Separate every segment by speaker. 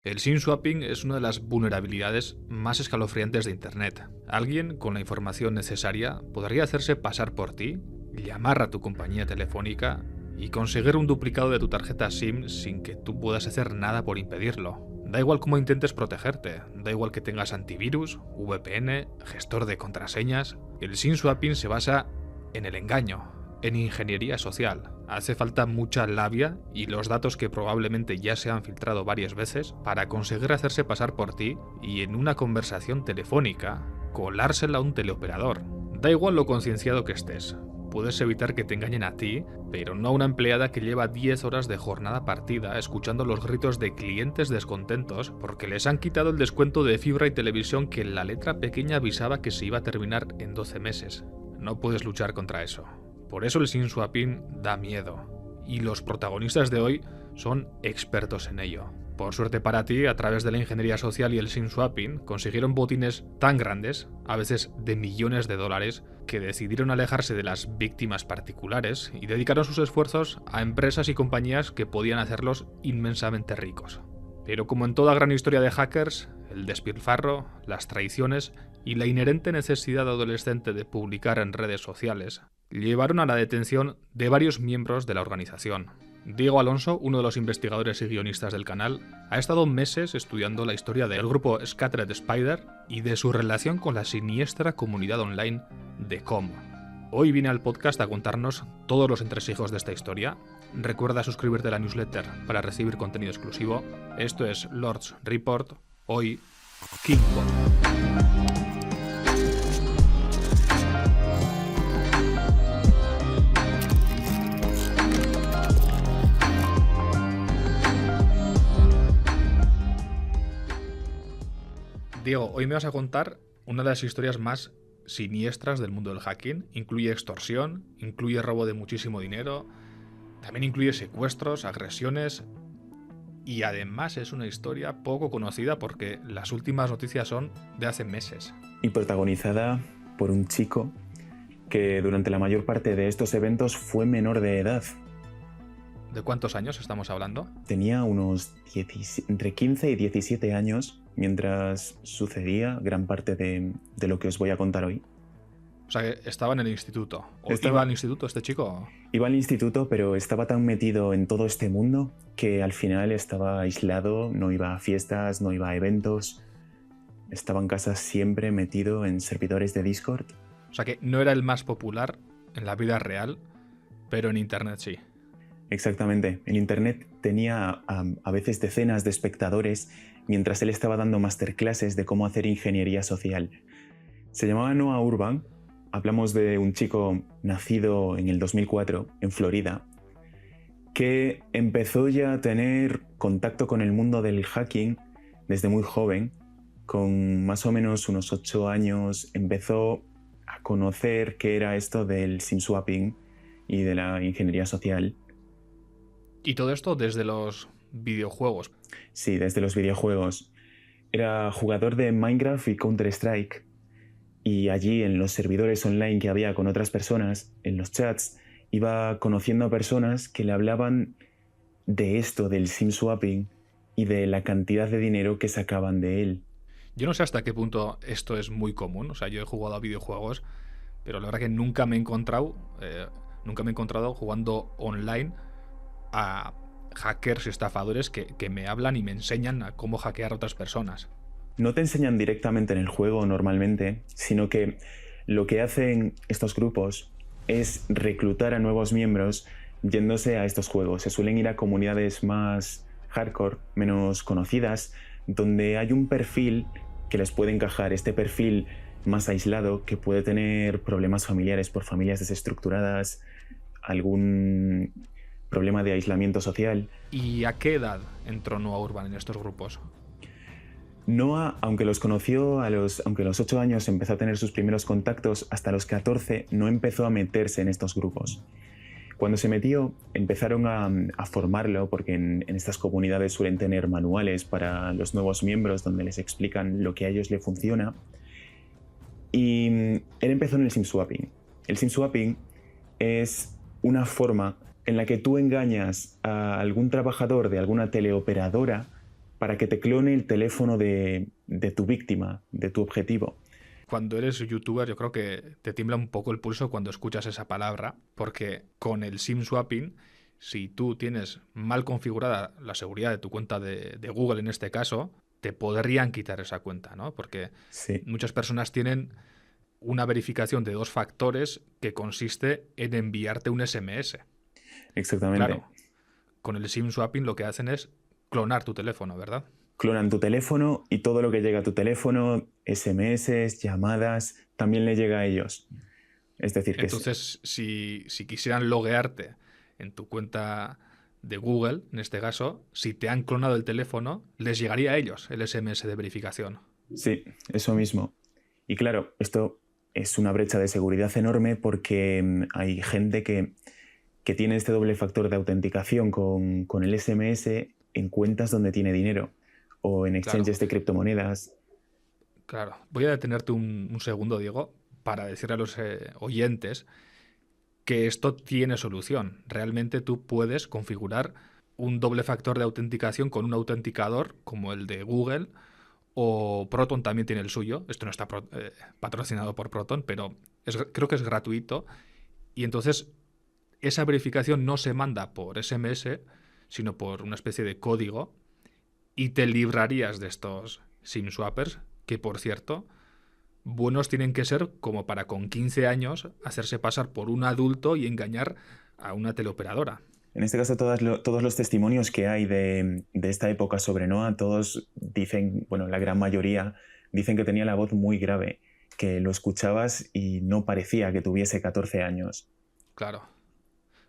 Speaker 1: El SIM swapping es una de las vulnerabilidades más escalofriantes de Internet. Alguien con la información necesaria podría hacerse pasar por ti, llamar a tu compañía telefónica y conseguir un duplicado de tu tarjeta SIM sin que tú puedas hacer nada por impedirlo. Da igual cómo intentes protegerte, da igual que tengas antivirus, VPN, gestor de contraseñas. El SIM swapping se basa en el engaño, en ingeniería social. Hace falta mucha labia y los datos que probablemente ya se han filtrado varias veces para conseguir hacerse pasar por ti y en una conversación telefónica colársela a un teleoperador. Da igual lo concienciado que estés. Puedes evitar que te engañen a ti, pero no a una empleada que lleva 10 horas de jornada partida escuchando los gritos de clientes descontentos porque les han quitado el descuento de fibra y televisión que en la letra pequeña avisaba que se iba a terminar en 12 meses. No puedes luchar contra eso. Por eso el SIM swapping da miedo, y los protagonistas de hoy son expertos en ello. Por suerte para ti, a través de la ingeniería social y el SIM swapping, consiguieron botines tan grandes, a veces de millones de dólares, que decidieron alejarse de las víctimas particulares y dedicaron sus esfuerzos a empresas y compañías que podían hacerlos inmensamente ricos. Pero como en toda gran historia de hackers, el despilfarro, las traiciones y la inherente necesidad adolescente de publicar en redes sociales llevaron a la detención de varios miembros de la organización. Diego Alonso, uno de los investigadores y guionistas del canal, ha estado meses estudiando la historia del grupo Scattered Spider y de su relación con la siniestra comunidad online de Com. Hoy viene al podcast a contarnos todos los entresijos de esta historia. Recuerda suscribirte a la newsletter para recibir contenido exclusivo. Esto es Lords Report, hoy King Kong. Diego, hoy me vas a contar una de las historias más siniestras del mundo del hacking. Incluye extorsión, incluye robo de muchísimo dinero, también incluye secuestros, agresiones y además es una historia poco conocida porque las últimas noticias son de hace meses.
Speaker 2: Y protagonizada por un chico que durante la mayor parte de estos eventos fue menor de edad.
Speaker 1: ¿De cuántos años estamos hablando?
Speaker 2: Tenía unos entre 15 y 17 años mientras sucedía gran parte de lo que os voy a contar hoy.
Speaker 1: O sea, que estaba en el instituto. ¿Iba al instituto este chico?
Speaker 2: Iba al instituto, pero estaba tan metido en todo este mundo que al final estaba aislado, no iba a fiestas, no iba a eventos. Estaba en casa siempre metido en servidores de Discord.
Speaker 1: O sea, que no era el más popular en la vida real, pero en internet sí.
Speaker 2: Exactamente. En internet tenía a veces decenas de espectadores mientras él estaba dando masterclasses de cómo hacer ingeniería social. Se llamaba Noah Urban. Hablamos de un chico nacido en el 2004 en Florida que empezó ya a tener contacto con el mundo del hacking desde muy joven. Con más o menos unos 8 años empezó a conocer qué era esto del SIM swapping y de la ingeniería social.
Speaker 1: ¿Y todo esto desde los videojuegos?
Speaker 2: Sí, desde los videojuegos. Era jugador de Minecraft y Counter-Strike. Y allí, en los servidores online que había con otras personas, en los chats, iba conociendo a personas que le hablaban de esto, del SIM swapping y de la cantidad de dinero que sacaban de él.
Speaker 1: Yo no sé hasta qué punto esto es muy común. O sea, yo he jugado a videojuegos, pero la verdad que nunca me he encontrado jugando online a hackers y estafadores que me hablan y me enseñan a cómo hackear a otras personas.
Speaker 2: No te enseñan directamente en el juego normalmente, sino que lo que hacen estos grupos es reclutar a nuevos miembros yéndose a estos juegos. Se suelen ir a comunidades más hardcore, menos conocidas, donde hay un perfil que les puede encajar. Este perfil más aislado que puede tener problemas familiares por familias desestructuradas, algún problema de aislamiento social.
Speaker 1: ¿Y a qué edad entró Noah Urban en estos grupos?
Speaker 2: Noah, aunque los conoció aunque a los 8 años empezó a tener sus primeros contactos, hasta los 14 no empezó a meterse en estos grupos. Cuando se metió, empezaron a formarlo, porque en estas comunidades suelen tener manuales para los nuevos miembros donde les explican lo que a ellos les funciona. Y él empezó en el SIM swapping. El SIM swapping es una forma en la que tú engañas a algún trabajador de alguna teleoperadora para que te clone el teléfono de tu víctima, de tu objetivo.
Speaker 1: Cuando eres youtuber, yo creo que te tiembla un poco el pulso cuando escuchas esa palabra, porque con el SIM swapping, si tú tienes mal configurada la seguridad de tu cuenta de Google en este caso, te podrían quitar esa cuenta, ¿no? Porque
Speaker 2: Sí,
Speaker 1: muchas personas tienen una verificación de 2 factores que consiste en enviarte un SMS.
Speaker 2: exactamente.
Speaker 1: Claro, con el SIM swapping lo que hacen es clonar tu teléfono, ¿verdad?
Speaker 2: Clonan tu teléfono y todo lo que llega a tu teléfono, SMS, llamadas, también le llega a ellos. Es decir, que
Speaker 1: Entonces, si quisieran loguearte en tu cuenta de Google, en este caso, si te han clonado el teléfono, les llegaría a ellos el SMS de verificación.
Speaker 2: sí, eso mismo. Y claro, esto es una brecha de seguridad enorme porque hay gente que tiene este doble factor de autenticación con el SMS en cuentas donde tiene dinero o en
Speaker 1: Claro,
Speaker 2: exchanges de criptomonedas.
Speaker 1: claro. Voy a detenerte un segundo, Diego, para decirle a los oyentes que esto tiene solución. Realmente tú puedes configurar un doble factor de autenticación con un autenticador como el de Google, o Proton también tiene el suyo. Esto no está patrocinado por Proton, pero creo que es gratuito. Y entonces esa verificación no se manda por SMS, sino por una especie de código, y te librarías de estos SIM swappers, que por cierto, buenos tienen que ser como para con 15 años hacerse pasar por un adulto y engañar a una teleoperadora.
Speaker 2: En este caso, todos los testimonios que hay de esta época sobre Noah, todos dicen, bueno, la gran mayoría dicen que tenía la voz muy grave, que lo escuchabas y no parecía que tuviese 14 años.
Speaker 1: Claro,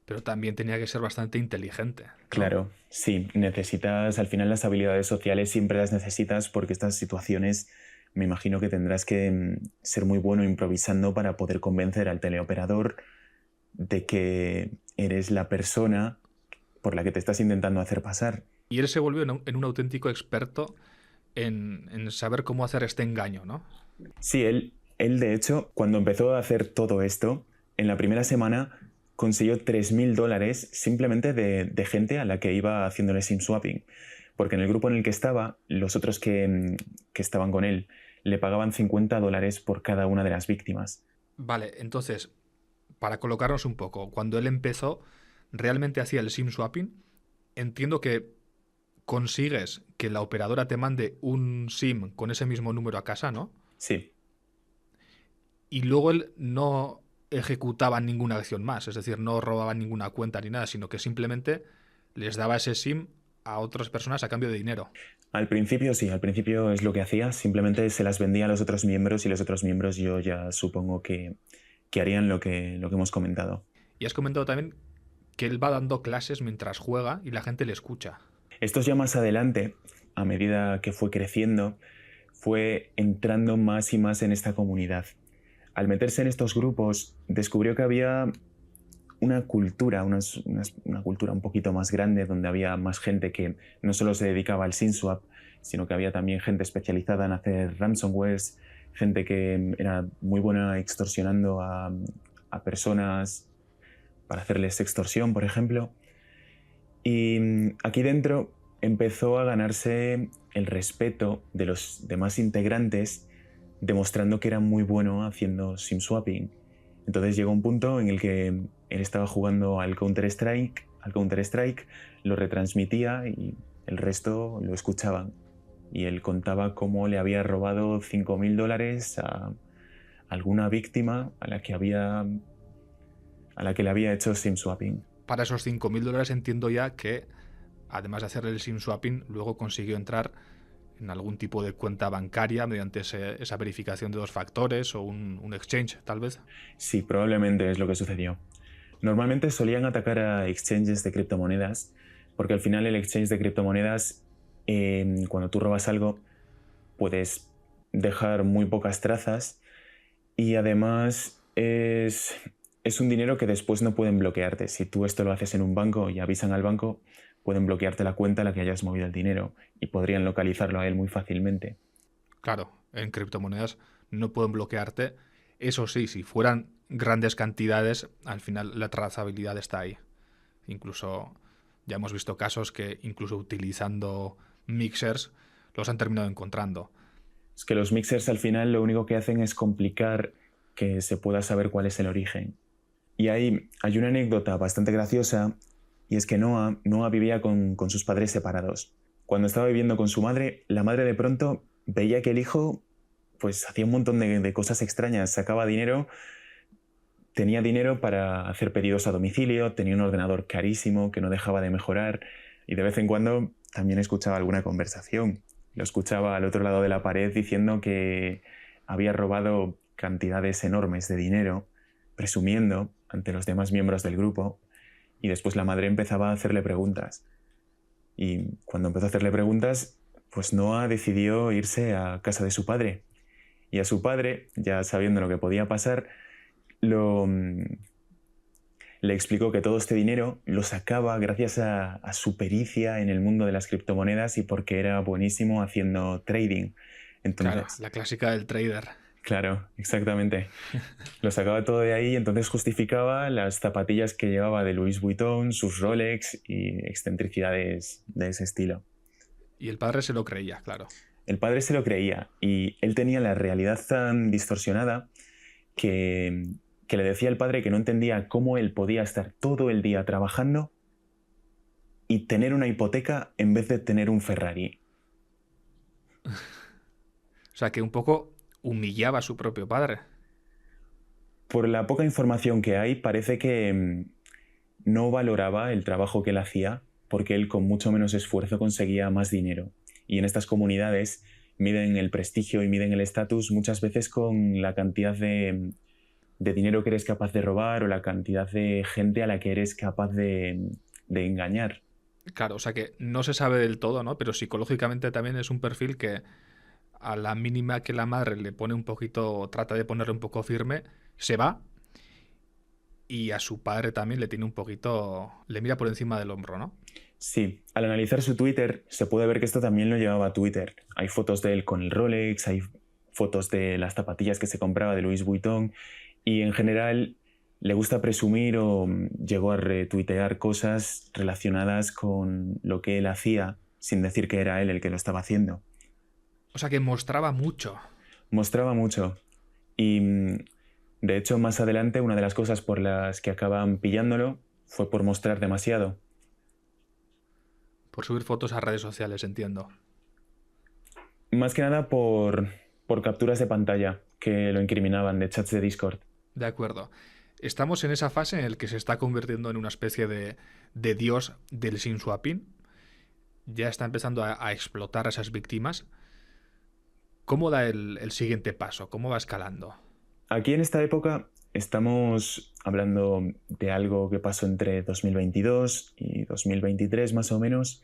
Speaker 1: pero también tenía que ser bastante inteligente, ¿no?
Speaker 2: Claro, sí, necesitas, al final las habilidades sociales siempre las necesitas porque estas situaciones me imagino que tendrás que ser muy bueno improvisando para poder convencer al teleoperador de que eres la persona por la que te estás intentando hacer pasar.
Speaker 1: Y él se volvió en un auténtico experto en saber cómo hacer este engaño, ¿no?
Speaker 2: Sí, él de hecho, cuando empezó a hacer todo esto, en la primera semana consiguió $3.000 simplemente de gente a la que iba haciéndole SIM swapping. Porque en el grupo en el que estaba, los otros que estaban con él le pagaban $50 por cada una de las víctimas.
Speaker 1: Vale, entonces, para colocarnos un poco, cuando él empezó, realmente hacía el SIM swapping. Entiendo que consigues que la operadora te mande un SIM con ese mismo número a casa, ¿no?
Speaker 2: Sí,
Speaker 1: Y luego él no ejecutaba ninguna acción más, es decir, no robaba ninguna cuenta ni nada, sino que simplemente les daba ese SIM a otras personas a cambio de dinero.
Speaker 2: al principio sí, al principio es lo que hacía, simplemente se las vendía a los otros miembros y los otros miembros yo ya supongo que harían lo que hemos comentado.
Speaker 1: Y has comentado también que él va dando clases mientras juega y la gente le escucha.
Speaker 2: Esto ya más adelante, a medida que fue creciendo, fue entrando más y más en esta comunidad. Al meterse en estos grupos, descubrió que había una cultura, una cultura un poquito más grande, donde había más gente que no solo se dedicaba al SimSwap, sino que había también gente especializada en hacer ransomwares, gente que era muy buena extorsionando a personas para hacerles extorsión, por ejemplo. Y aquí dentro empezó a ganarse el respeto de los demás integrantes, demostrando que era muy bueno haciendo SIM swapping. Entonces llegó un punto en el que él estaba jugando al Counter-Strike, lo retransmitía y el resto lo escuchaban. Y él contaba cómo le había robado $5.000 a alguna víctima a la que le había hecho SIM swapping.
Speaker 1: Para esos $5.000 entiendo ya que, además de hacerle el SIM swapping, luego consiguió entrar en algún tipo de cuenta bancaria mediante esa verificación de 2 factores o un exchange, tal vez.
Speaker 2: Sí, probablemente es lo que sucedió. Normalmente solían atacar a exchanges de criptomonedas, porque al final el exchange de criptomonedas, cuando tú robas algo, puedes dejar muy pocas trazas y además es un dinero que después no pueden bloquearte. Si tú esto lo haces en un banco y avisan al banco, pueden bloquearte la cuenta a la que hayas movido el dinero y podrían localizarlo a él muy fácilmente.
Speaker 1: Claro, en criptomonedas no pueden bloquearte. Eso sí, si fueran grandes cantidades, al final la trazabilidad está ahí. Incluso ya hemos visto casos que incluso utilizando mixers los han terminado encontrando.
Speaker 2: Es que los mixers al final lo único que hacen es complicar que se pueda saber cuál es el origen. Y hay una anécdota bastante graciosa, y es que Noah vivía con sus padres separados. Cuando estaba viviendo con su madre, la madre de pronto veía que el hijo pues hacía un montón de cosas extrañas, sacaba dinero, tenía dinero para hacer pedidos a domicilio, tenía un ordenador carísimo que no dejaba de mejorar, y de vez en cuando también escuchaba alguna conversación. Lo escuchaba al otro lado de la pared diciendo que había robado cantidades enormes de dinero, presumiendo ante los demás miembros del grupo, y después la madre empezaba a hacerle preguntas. Y cuando empezó a hacerle preguntas, pues Noah decidió irse a casa de su padre. Y a su padre, ya sabiendo lo que podía pasar, le explicó que todo este dinero lo sacaba gracias a su pericia en el mundo de las criptomonedas y porque era buenísimo haciendo trading. Entonces,
Speaker 1: claro, la clásica del trader.
Speaker 2: Claro, exactamente. Lo sacaba todo de ahí y entonces justificaba las zapatillas que llevaba de Louis Vuitton, sus Rolex y excentricidades de ese estilo.
Speaker 1: Y el padre se lo creía, claro.
Speaker 2: El padre se lo creía y él tenía la realidad tan distorsionada que le decía al padre que no entendía cómo él podía estar todo el día trabajando y tener una hipoteca en vez de tener un Ferrari.
Speaker 1: O sea, que un poco humillaba a su propio padre.
Speaker 2: Por la poca información que hay, parece que no valoraba el trabajo que él hacía porque él con mucho menos esfuerzo conseguía más dinero. Y en estas comunidades miden el prestigio y miden el estatus muchas veces con la cantidad de dinero que eres capaz de robar o la cantidad de gente a la que eres capaz de engañar.
Speaker 1: Claro, o sea que no se sabe del todo, ¿no? Pero psicológicamente también es un perfil que a la mínima que la madre le pone un poquito, trata de ponerle un poco firme, se va. Y a su padre también le tiene un poquito, le mira por encima del hombro, ¿no?
Speaker 2: Sí, al analizar su Twitter se puede ver que esto también lo llevaba a Twitter. Hay fotos de él con el Rolex, hay fotos de las zapatillas que se compraba de Louis Vuitton y en general le gusta presumir o llegó a retuitear cosas relacionadas con lo que él hacía sin decir que era él el que lo estaba haciendo.
Speaker 1: O sea que mostraba mucho.
Speaker 2: Mostraba mucho y de hecho más adelante una de las cosas por las que acaban pillándolo fue por mostrar demasiado.
Speaker 1: Por subir fotos a redes sociales, entiendo.
Speaker 2: Más que nada por capturas de pantalla que lo incriminaban de chats de Discord.
Speaker 1: De acuerdo. Estamos en esa fase en la que se está convirtiendo en una especie de dios del SIM-swapping. Ya está empezando a explotar a esas víctimas. ¿Cómo da el siguiente paso? ¿Cómo va escalando?
Speaker 2: Aquí en esta época estamos hablando de algo que pasó entre 2022 y 2023 más o menos.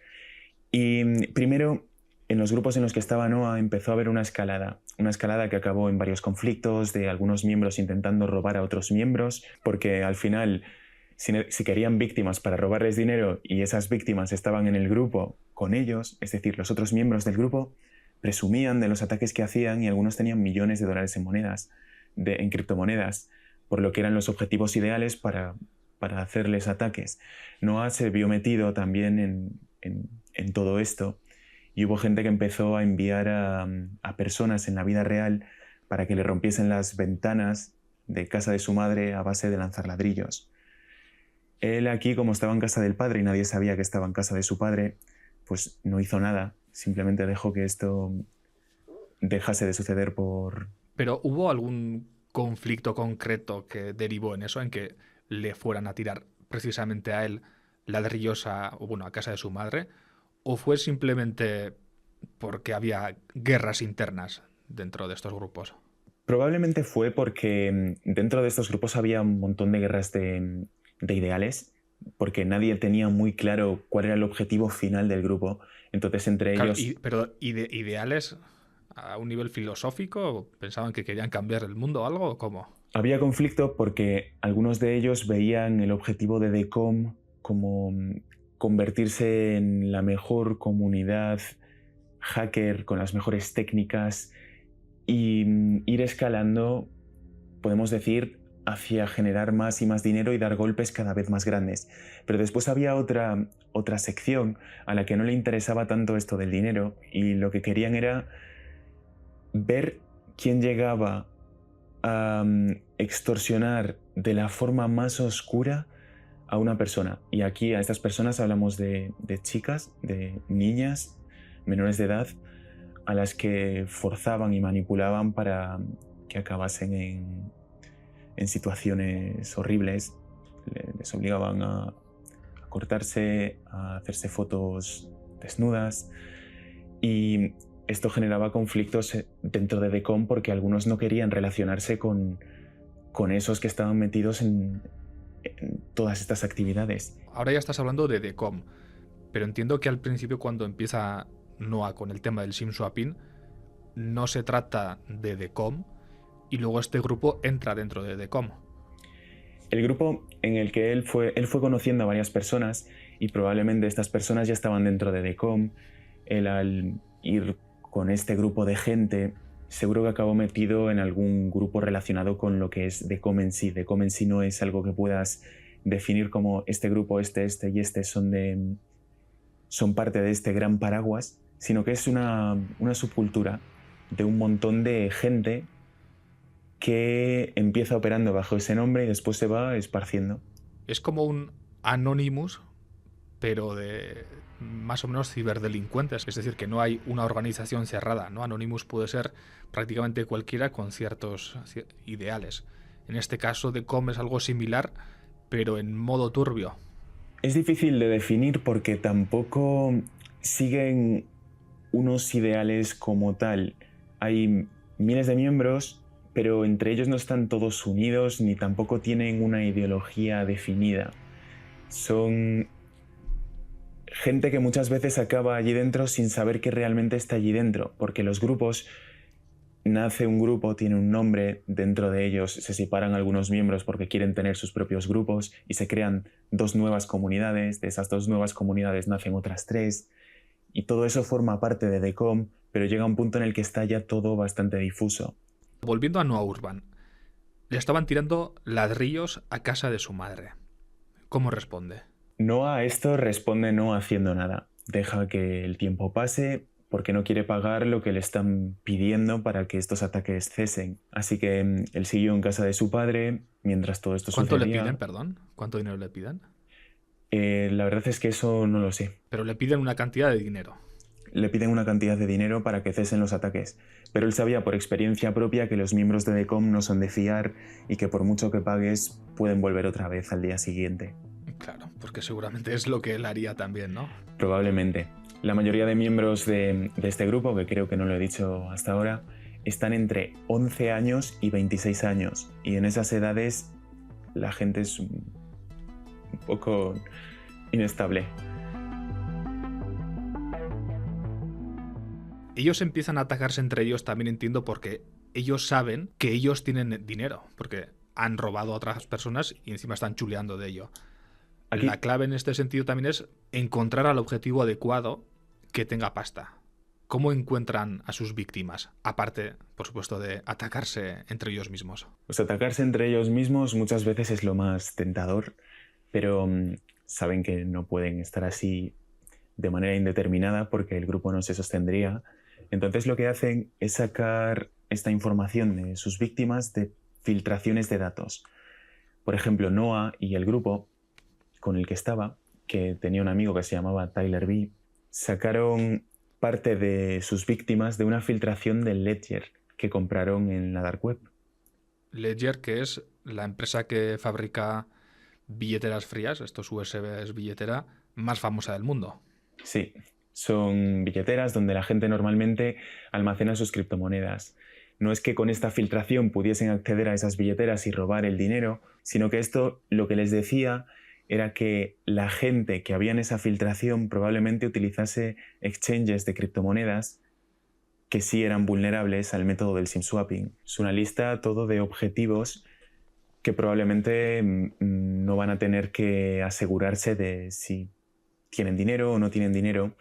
Speaker 2: Y primero, en los grupos en los que estaba Noah empezó a haber una escalada que acabó en varios conflictos de algunos miembros intentando robar a otros miembros, porque al final, si querían víctimas para robarles dinero y esas víctimas estaban en el grupo con ellos, es decir, los otros miembros del grupo, presumían de los ataques que hacían y algunos tenían millones de dólares en monedas, en criptomonedas, por lo que eran los objetivos ideales para hacerles ataques. Noah se vio metido también en todo esto y hubo gente que empezó a enviar a personas en la vida real para que le rompiesen las ventanas de casa de su madre a base de lanzar ladrillos. Él aquí, como estaba en casa del padre y nadie sabía que estaba en casa de su padre, pues no hizo nada, simplemente dejó que esto dejase de suceder por...
Speaker 1: ¿Pero hubo algún conflicto concreto que derivó en eso, en que le fueran a tirar precisamente a él ladrillos a casa de su madre? ¿O fue simplemente porque había guerras internas dentro de estos grupos?
Speaker 2: Probablemente fue porque dentro de estos grupos había un montón de guerras de ideales, porque nadie tenía muy claro cuál era el objetivo final del grupo. Entonces, entre
Speaker 1: Claro,
Speaker 2: ellos...
Speaker 1: pero ideales a un nivel filosófico, ¿pensaban que querían cambiar el mundo o algo? ¿O cómo?
Speaker 2: Había conflicto porque algunos de ellos veían el objetivo de DECOM como convertirse en la mejor comunidad hacker con las mejores técnicas y ir escalando, podemos decir, hacia generar más y más dinero y dar golpes cada vez más grandes. Pero después había otra otra sección a la que no le interesaba tanto esto del dinero y lo que querían era ver quién llegaba a extorsionar de la forma más oscura a una persona. Y aquí a estas personas hablamos de chicas, de niñas menores de edad, a las que forzaban y manipulaban para que acabasen en situaciones horribles. Les obligaban a cortarse, a hacerse fotos desnudas, y esto generaba conflictos dentro de DECOM porque algunos no querían relacionarse con esos que estaban metidos en todas estas actividades.
Speaker 1: Ahora ya estás hablando de DECOM, pero entiendo que al principio, cuando empieza Noah con el tema del SIM swapping, no se trata de DECOM y luego este grupo entra dentro de DECOM.
Speaker 2: El grupo en el que él fue conociendo a varias personas y probablemente estas personas ya estaban dentro de DECOM. Él, al ir con este grupo de gente, seguro que acabó metido en algún grupo relacionado con lo que es DECOM en sí. DECOM en sí no es algo que puedas definir como este grupo, este y este son parte de este gran paraguas, sino que es una subcultura de un montón de gente que empieza operando bajo ese nombre y después se va esparciendo.
Speaker 1: Es como un Anonymous, pero de más o menos ciberdelincuentes, es decir, que no hay una organización cerrada, ¿no? Anonymous puede ser prácticamente cualquiera con ciertos ideales. En este caso, DECOM es algo similar, pero en modo turbio.
Speaker 2: Es difícil de definir porque tampoco siguen unos ideales como tal. Hay miles de miembros, pero entre ellos no están todos unidos ni tampoco tienen una ideología definida. Son gente que muchas veces acaba allí dentro sin saber que realmente está allí dentro, porque los grupos, nace un grupo, tiene un nombre, dentro de ellos se separan algunos miembros porque quieren tener sus propios grupos y se crean 2 nuevas comunidades, de esas 2 nuevas comunidades nacen otras 3 y todo eso forma parte de DECOM, pero llega un punto en el que está ya todo bastante difuso.
Speaker 1: Volviendo a Noah Urban, le estaban tirando ladrillos a casa de su madre. ¿Cómo responde?
Speaker 2: Noah a esto responde no haciendo nada. Deja que el tiempo pase porque no quiere pagar lo que le están pidiendo para que estos ataques cesen. Así que él siguió en casa de su padre mientras todo esto sucedía.
Speaker 1: ¿Cuánto le piden, perdón? ¿Cuánto dinero le piden?
Speaker 2: La verdad es que eso no lo sé.
Speaker 1: Pero le piden una cantidad de dinero.
Speaker 2: Le piden una cantidad de dinero para que cesen los ataques, pero él sabía por experiencia propia que los miembros de DECOM no son de fiar y que por mucho que pagues pueden volver otra vez al día siguiente.
Speaker 1: Claro, porque seguramente es lo que él haría también, ¿no?
Speaker 2: Probablemente. La mayoría de miembros de este grupo, que creo que no lo he dicho hasta ahora, están entre 11 años y 26 años, y en esas edades la gente es un poco inestable.
Speaker 1: Ellos empiezan a atacarse entre ellos, también entiendo, porque ellos saben que ellos tienen dinero, porque han robado a otras personas y encima están chuleando de ello. Aquí, la clave en este sentido también es encontrar al objetivo adecuado que tenga pasta. ¿Cómo encuentran a sus víctimas? Aparte, por supuesto, de atacarse entre ellos mismos.
Speaker 2: Pues atacarse entre ellos mismos muchas veces es lo más tentador, pero saben que no pueden estar así de manera indeterminada porque el grupo no se sostendría. Entonces lo que hacen es sacar esta información de sus víctimas de filtraciones de datos. Por ejemplo, Noah y el grupo con el que estaba, que tenía un amigo que se llamaba Tyler B., sacaron parte de sus víctimas de una filtración del Ledger que compraron en la Dark Web.
Speaker 1: Ledger, que es la empresa que fabrica billeteras frías, estos USBs billetera, más famosa del mundo.
Speaker 2: Sí, son billeteras donde la gente normalmente almacena sus criptomonedas. No es que con esta filtración pudiesen acceder a esas billeteras y robar el dinero, sino que esto lo que les decía era que la gente que había en esa filtración probablemente utilizase exchanges de criptomonedas que sí eran vulnerables al método del SIM swapping. Es una lista todo de objetivos que probablemente no van a tener que asegurarse de si tienen dinero o no tienen dinero,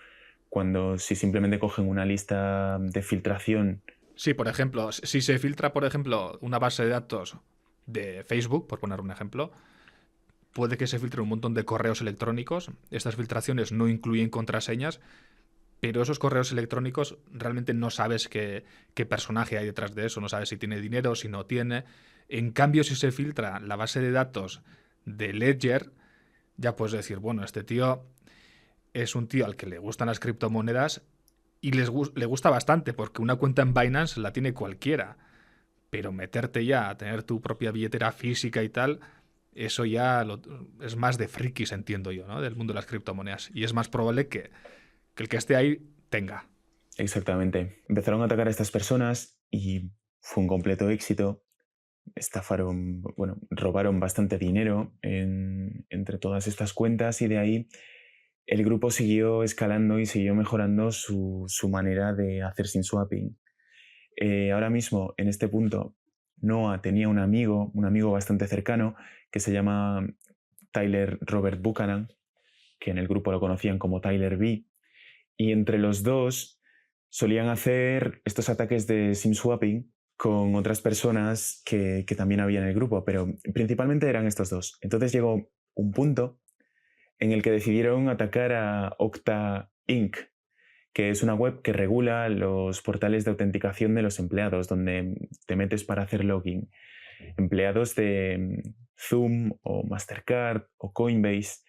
Speaker 2: cuando si simplemente cogen una lista de filtración.
Speaker 1: Sí, por ejemplo, si se filtra, por ejemplo, una base de datos de Facebook, por poner un ejemplo, puede que se filtren un montón de correos electrónicos. Estas filtraciones no incluyen contraseñas, pero esos correos electrónicos realmente no sabes qué personaje hay detrás de eso, no sabes si tiene dinero, si no tiene. En cambio, si se filtra la base de datos de Ledger, ya puedes decir, bueno, este tío es un tío al que le gustan las criptomonedas y le gusta bastante, porque una cuenta en Binance la tiene cualquiera. Pero meterte ya a tener tu propia billetera física y tal, eso ya es más de frikis, entiendo yo, ¿no? Del mundo de las criptomonedas. Y es más probable que el que esté ahí tenga.
Speaker 2: Exactamente. Empezaron a atacar a estas personas y fue un completo éxito. Estafaron, bueno, robaron bastante dinero entre todas estas cuentas y de ahí el grupo siguió escalando y siguió mejorando su manera de hacer SIM swapping. Ahora mismo, en este punto, Noah tenía un amigo bastante cercano que se llama Tyler Robert Buchanan, que en el grupo lo conocían como Tyler B. Y entre los dos solían hacer estos ataques de SIM swapping con otras personas que también había en el grupo, pero principalmente eran estos dos. Entonces llegó un punto en el que decidieron atacar a Okta Inc., que es una web que regula los portales de autenticación de los empleados, donde te metes para hacer login. Empleados de Zoom o Mastercard o Coinbase.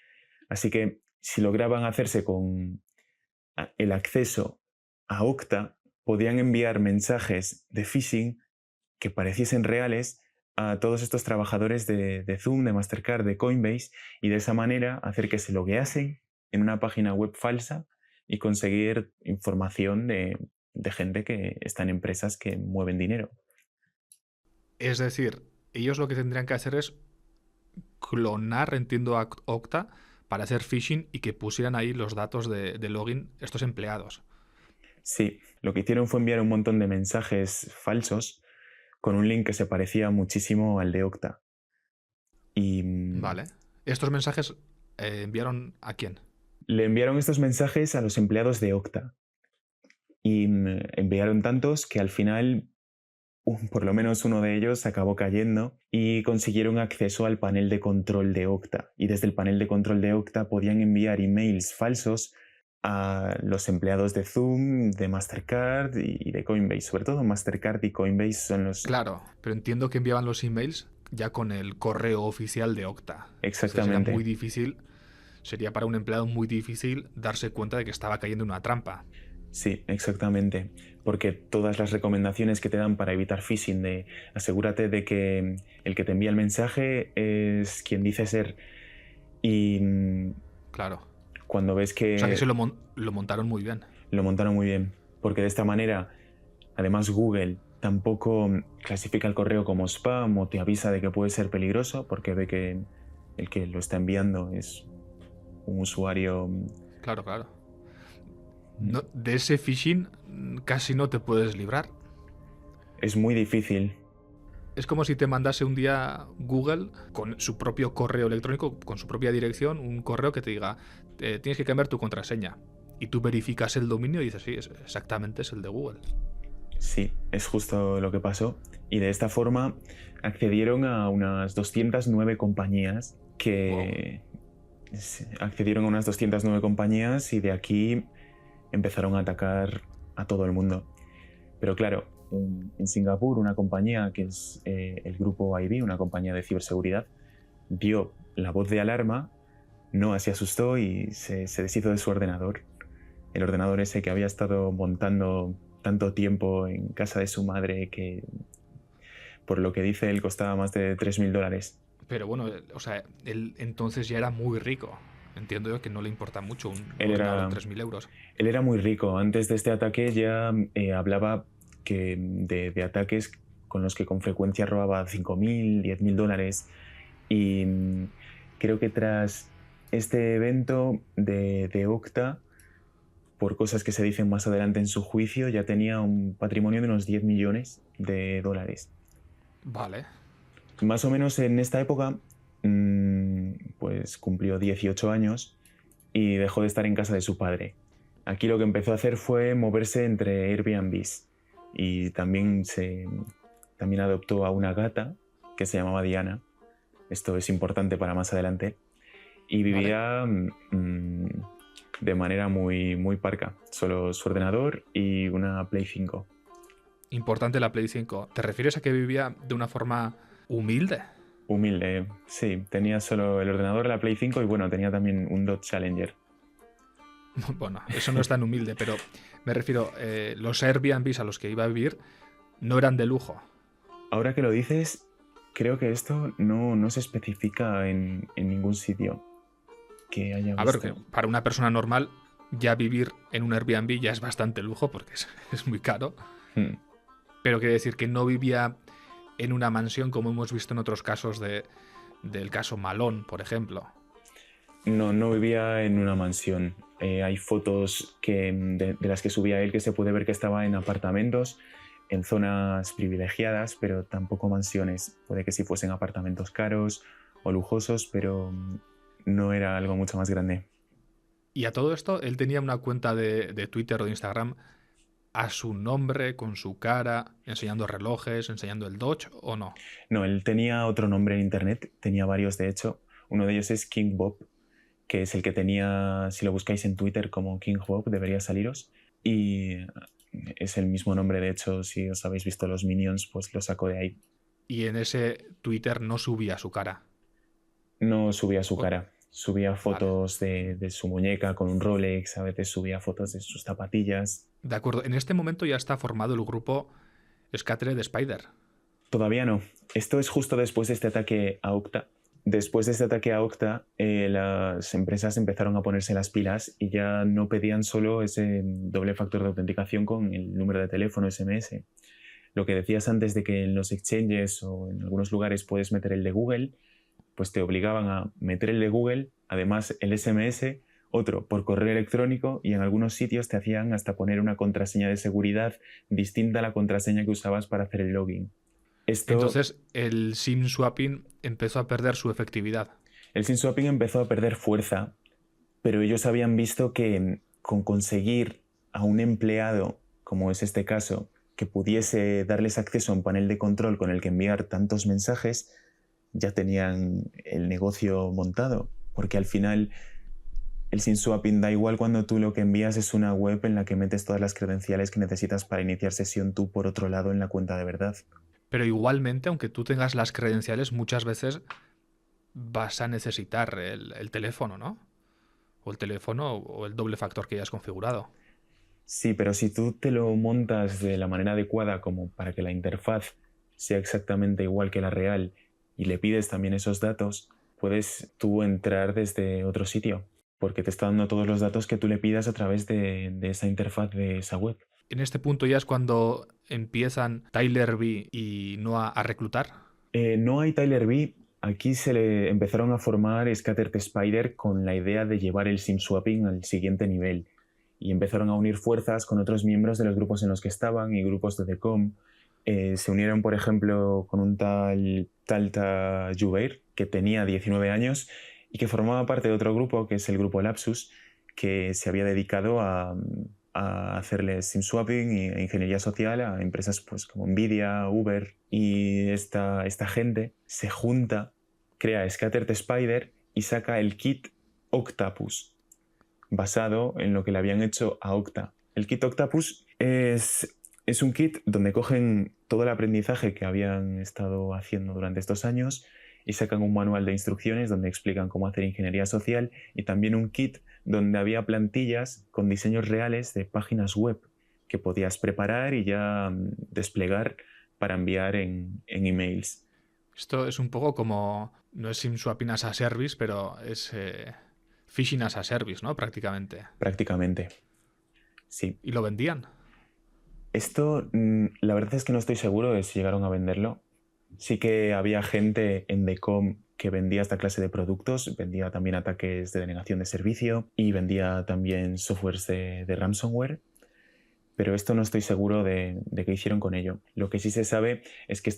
Speaker 2: Así que si lograban hacerse con el acceso a Okta, podían enviar mensajes de phishing que pareciesen reales a todos estos trabajadores de Zoom, de Mastercard, de Coinbase, y de esa manera hacer que se logueasen en una página web falsa y conseguir información de gente que está en empresas que mueven dinero.
Speaker 1: Es decir, ellos lo que tendrían que hacer es clonar, entiendo, a Okta para hacer phishing y que pusieran ahí los datos de login estos empleados.
Speaker 2: Sí, lo que hicieron fue enviar un montón de mensajes falsos con un link que se parecía muchísimo al de Okta. Y
Speaker 1: Vale. ¿Estos mensajes enviaron a quién?
Speaker 2: le enviaron estos mensajes a los empleados de Okta. Y enviaron tantos que al final por lo menos uno de ellos acabó cayendo y consiguieron acceso al panel de control de Okta. Y desde el panel de control de Okta podían enviar emails falsos a los empleados de Zoom, de Mastercard y de Coinbase. Sobre todo Mastercard y Coinbase son los...
Speaker 1: Claro, pero entiendo que enviaban los emails ya con el correo oficial de Okta.
Speaker 2: Exactamente.
Speaker 1: Sería muy difícil, sería para un empleado muy difícil darse cuenta de que estaba cayendo en una trampa.
Speaker 2: Sí, exactamente. Porque todas las recomendaciones que te dan para evitar phishing, de asegúrate de que el que te envía el mensaje es quien dice ser. Y
Speaker 1: Claro.
Speaker 2: cuando ves que...
Speaker 1: O sea que sí lo montaron muy bien.
Speaker 2: Lo montaron muy bien. Porque de esta manera, además Google tampoco clasifica el correo como spam o te avisa de que puede ser peligroso porque ve que el que lo está enviando es un usuario...
Speaker 1: Claro, claro. No, de ese phishing casi no te puedes librar.
Speaker 2: Es muy difícil.
Speaker 1: Es como si te mandase un día Google con su propio correo electrónico, con su propia dirección, un correo que te diga, tienes que cambiar tu contraseña. Y tú verificas el dominio y dices, sí, exactamente es el de Google.
Speaker 2: Sí, es justo lo que pasó. Y de esta forma accedieron a unas 209 compañías que... Wow. Accedieron a unas 209 compañías y de aquí empezaron a atacar a todo el mundo. Pero claro, en Singapur una compañía que es el grupo IB, una compañía de ciberseguridad, dio la voz de alarma, Noah se asustó y se deshizo de su ordenador. El ordenador ese que había estado montando tanto tiempo en casa de su madre que, por lo que dice, él costaba más de $3.000.
Speaker 1: Pero bueno, o sea, él entonces ya era muy rico. Entiendo yo que no le importa mucho un ordenador de 3.000 euros.
Speaker 2: Él era muy rico. Antes de este ataque ya hablaba que de ataques con los que con frecuencia robaba $5.000, $10.000. Y creo que tras este evento de Okta, por cosas que se dicen más adelante en su juicio, ya tenía un patrimonio de unos $10 millones.
Speaker 1: Vale.
Speaker 2: Más o menos en esta época, pues cumplió 18 años y dejó de estar en casa de su padre. Aquí lo que empezó a hacer fue moverse entre Airbnbs y también adoptó a una gata que se llamaba Diana. Esto es importante para más adelante. Y vivía de manera muy, muy parca. Solo su ordenador y una Play 5.
Speaker 1: Importante la Play 5. ¿Te refieres a que vivía de una forma humilde?
Speaker 2: Humilde, sí. Tenía solo el ordenador, la Play 5 y bueno, tenía también un Dodge Challenger.
Speaker 1: Bueno, eso no es tan humilde, pero me refiero, los Airbnbs a los que iba a vivir no eran de lujo.
Speaker 2: Ahora que lo dices, creo que esto no se especifica en ningún sitio que haya
Speaker 1: A ver, que
Speaker 2: visto.
Speaker 1: para una persona normal ya vivir en un Airbnb ya es bastante lujo porque es muy caro.
Speaker 2: Hmm.
Speaker 1: Pero quiere decir que no vivía en una mansión como hemos visto en otros casos del caso Malone, por ejemplo.
Speaker 2: No vivía en una mansión. Hay fotos de las que subía él que se puede ver que estaba en apartamentos, en zonas privilegiadas, pero tampoco mansiones. Puede que sí fuesen apartamentos caros o lujosos, pero no era algo mucho más grande.
Speaker 1: Y a todo esto, él tenía una cuenta de Twitter o de Instagram a su nombre, con su cara, enseñando relojes, enseñando el Dodge, ¿o no?
Speaker 2: No, él tenía otro nombre en internet, tenía varios de hecho. Uno de ellos es King Bob, que es el que tenía, si lo buscáis en Twitter como King Bob, debería saliros. Y es el mismo nombre, de hecho, si os habéis visto los Minions, pues lo saco de ahí.
Speaker 1: Y en ese Twitter no subía su cara.
Speaker 2: No subía su
Speaker 1: O-
Speaker 2: cara, subía
Speaker 1: Vale.
Speaker 2: fotos de su muñeca con un Rolex, a veces subía fotos de sus zapatillas.
Speaker 1: De acuerdo, en este momento ya está formado el grupo Scattered Spider.
Speaker 2: Todavía no. Esto es justo después de este ataque a Okta. Después de este ataque a Okta, las empresas empezaron a ponerse las pilas y ya no pedían solo ese doble factor de autenticación con el número de teléfono SMS. Lo que decías antes de que en los exchanges o en algunos lugares puedes meter el de Google, pues te obligaban a meter el de Google, además el SMS, otro por correo electrónico y en algunos sitios te hacían hasta poner una contraseña de seguridad distinta a la contraseña que usabas para hacer el login.
Speaker 1: Entonces el SIM swapping empezó a perder su efectividad.
Speaker 2: El SIM swapping empezó a perder fuerza, pero ellos habían visto que con conseguir a un empleado, como es este caso, que pudiese darles acceso a un panel de control con el que enviar tantos mensajes, ya tenían el negocio montado, porque al final el SIM swapping da igual cuando tú lo que envías es una web en la que metes todas las credenciales que necesitas para iniciar sesión tú por otro lado en la cuenta de verdad.
Speaker 1: Pero igualmente, aunque tú tengas las credenciales, muchas veces vas a necesitar el teléfono, ¿no? O el teléfono o el doble factor que ya has configurado.
Speaker 2: Sí, pero si tú te lo montas de la manera adecuada como para que la interfaz sea exactamente igual que la real y le pides también esos datos, puedes tú entrar desde otro sitio, porque te está dando todos los datos que tú le pidas a través de esa interfaz de esa web.
Speaker 1: En este punto ya es cuando empiezan Tyler B y Noah a reclutar.
Speaker 2: No hay Tyler B. Aquí se le empezaron a formar Scattered Spider con la idea de llevar el SIM swapping al siguiente nivel y empezaron a unir fuerzas con otros miembros de los grupos en los que estaban y grupos de Decom. Se unieron, por ejemplo, con un tal Talta Jubeir, que tenía 19 años y que formaba parte de otro grupo, que es el grupo Lapsus, que se había dedicado a hacerle SIM swapping e ingeniería social a empresas pues, como Nvidia, Uber. Y esta gente se junta, crea Scattered Spider y saca el kit Octapus, basado en lo que le habían hecho a Okta. El kit Octapus es un kit donde cogen todo el aprendizaje que habían estado haciendo durante estos años y sacan un manual de instrucciones donde explican cómo hacer ingeniería social y también un kit donde había plantillas con diseños reales de páginas web que podías preparar y ya desplegar para enviar en emails.
Speaker 1: Esto es un poco como, no es SIM swapping as a service, pero es phishing as a service, ¿no? Prácticamente.
Speaker 2: Prácticamente, sí.
Speaker 1: Y lo vendían.
Speaker 2: Esto, la verdad es que no estoy seguro de si llegaron a venderlo. Sí que había gente en Decom que vendía esta clase de productos, vendía también ataques de denegación de servicio y vendía también softwares de ransomware, pero esto no estoy seguro de qué hicieron con ello. Lo que sí se sabe es que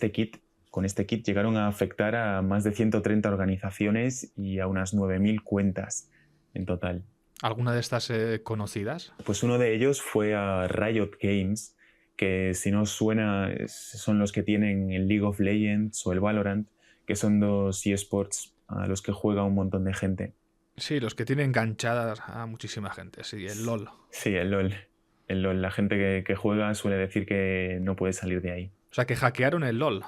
Speaker 2: con este kit llegaron a afectar a más de 130 organizaciones y a unas 9.000 cuentas en total.
Speaker 1: ¿Alguna de estas conocidas?
Speaker 2: Pues uno de ellos fue a Riot Games, que si no os suena son los que tienen el League of Legends o el Valorant, que son dos eSports a los que juega un montón de gente.
Speaker 1: Sí, los que tienen enganchadas a muchísima gente, sí, el LOL.
Speaker 2: Sí, el LOL. El LOL. La gente que juega suele decir que no puede salir de ahí.
Speaker 1: O sea, que hackearon el LOL,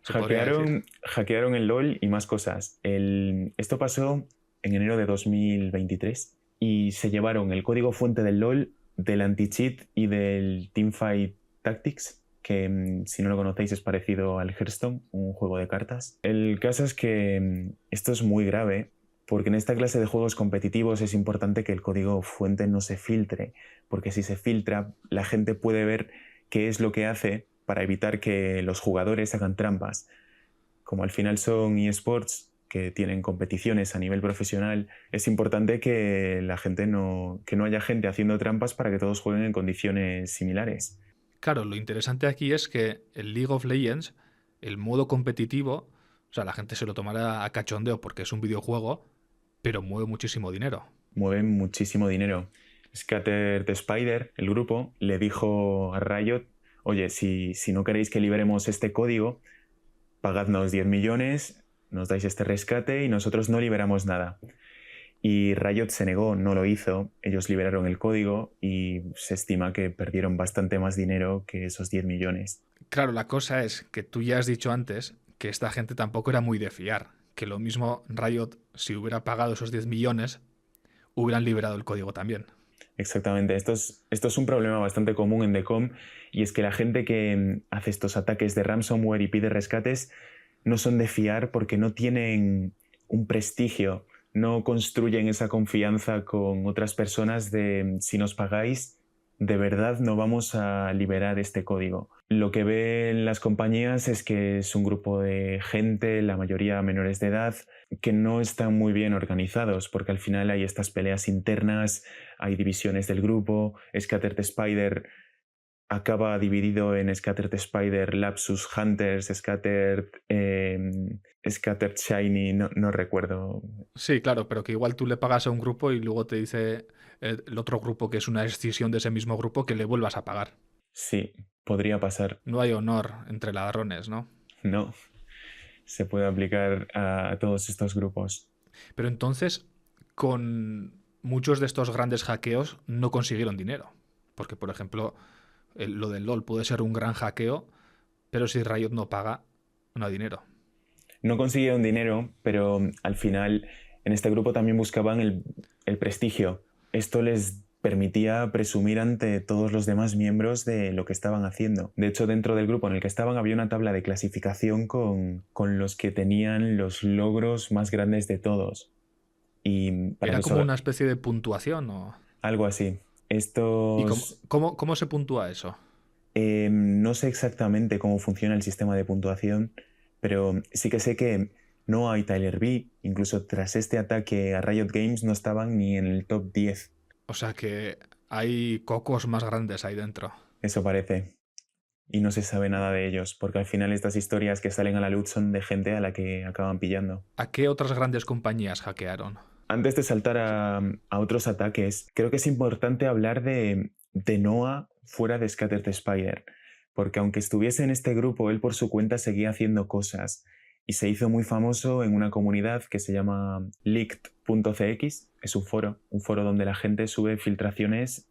Speaker 1: se podría decir.
Speaker 2: Hackearon el LOL y más cosas. Esto pasó en enero de 2023 y se llevaron el código fuente del LOL, del anti-cheat y del Teamfight Tactics, que si no lo conocéis es parecido al Hearthstone, un juego de cartas. El caso es que esto es muy grave porque en esta clase de juegos competitivos es importante que el código fuente no se filtre, porque si se filtra la gente puede ver qué es lo que hace para evitar que los jugadores hagan trampas. Como al final son eSports que tienen competiciones a nivel profesional, es importante que que no haya gente haciendo trampas para que todos jueguen en condiciones similares.
Speaker 1: Claro, lo interesante aquí es que el League of Legends, el modo competitivo, o sea, la gente se lo tomará a cachondeo porque es un videojuego, pero mueve muchísimo dinero.
Speaker 2: Mueven muchísimo dinero. Scattered Spider, el grupo, le dijo a Riot: oye, si no queréis que liberemos este código, pagadnos 10 millones, nos dais este rescate y nosotros no liberamos nada. Y Riot se negó, no lo hizo. Ellos liberaron el código y se estima que perdieron bastante más dinero que esos 10 millones.
Speaker 1: Claro, la cosa es que tú ya has dicho antes que esta gente tampoco era muy de fiar, que lo mismo Riot, si hubiera pagado esos 10 millones, hubieran liberado el código también.
Speaker 2: Exactamente, esto es un problema bastante común en Decom, y es que la gente que hace estos ataques de ransomware y pide rescates no son de fiar porque no tienen un prestigio, no construyen esa confianza con otras personas de si nos pagáis, de verdad no vamos a liberar este código. Lo que ven las compañías es que es un grupo de gente, la mayoría menores de edad, que no están muy bien organizados, porque al final hay estas peleas internas, hay divisiones del grupo. Scattered Spider acaba dividido en Scattered Spider, Lapsus Hunters, Scattered Shiny, no recuerdo.
Speaker 1: Sí, claro, pero que igual tú le pagas a un grupo y luego te dice el otro grupo, que es una escisión de ese mismo grupo, que le vuelvas a pagar.
Speaker 2: Sí, podría pasar.
Speaker 1: No hay honor entre ladrones, ¿no?
Speaker 2: No, se puede aplicar a todos estos grupos.
Speaker 1: Pero entonces, con muchos de estos grandes hackeos no consiguieron dinero. Porque, por ejemplo, lo del LOL puede ser un gran hackeo, pero si Riot no paga, no hay dinero.
Speaker 2: No consiguieron dinero, pero al final en este grupo también buscaban el prestigio. Esto les permitía presumir ante todos los demás miembros de lo que estaban haciendo. De hecho, dentro del grupo en el que estaban había una tabla de clasificación con los que tenían los logros más grandes de todos. Y para
Speaker 1: ¿Era
Speaker 2: que
Speaker 1: como una especie de puntuación o...?
Speaker 2: algo así.
Speaker 1: ¿Y
Speaker 2: Estos...
Speaker 1: cómo se puntúa eso?
Speaker 2: No sé exactamente cómo funciona el sistema de puntuación, pero sí que sé que no hay Tyler B. Incluso tras este ataque a Riot Games no estaban ni en el top 10.
Speaker 1: O sea que hay cocos más grandes ahí dentro.
Speaker 2: Eso parece. Y no se sabe nada de ellos, porque al final estas historias que salen a la luz son de gente a la que acaban pillando.
Speaker 1: ¿A qué otras grandes compañías hackearon?
Speaker 2: Antes de saltar a otros ataques, creo que es importante hablar de Noah fuera de Scattered Spider, porque aunque estuviese en este grupo, él por su cuenta seguía haciendo cosas y se hizo muy famoso en una comunidad que se llama leaked.cx. Es un foro donde la gente sube filtraciones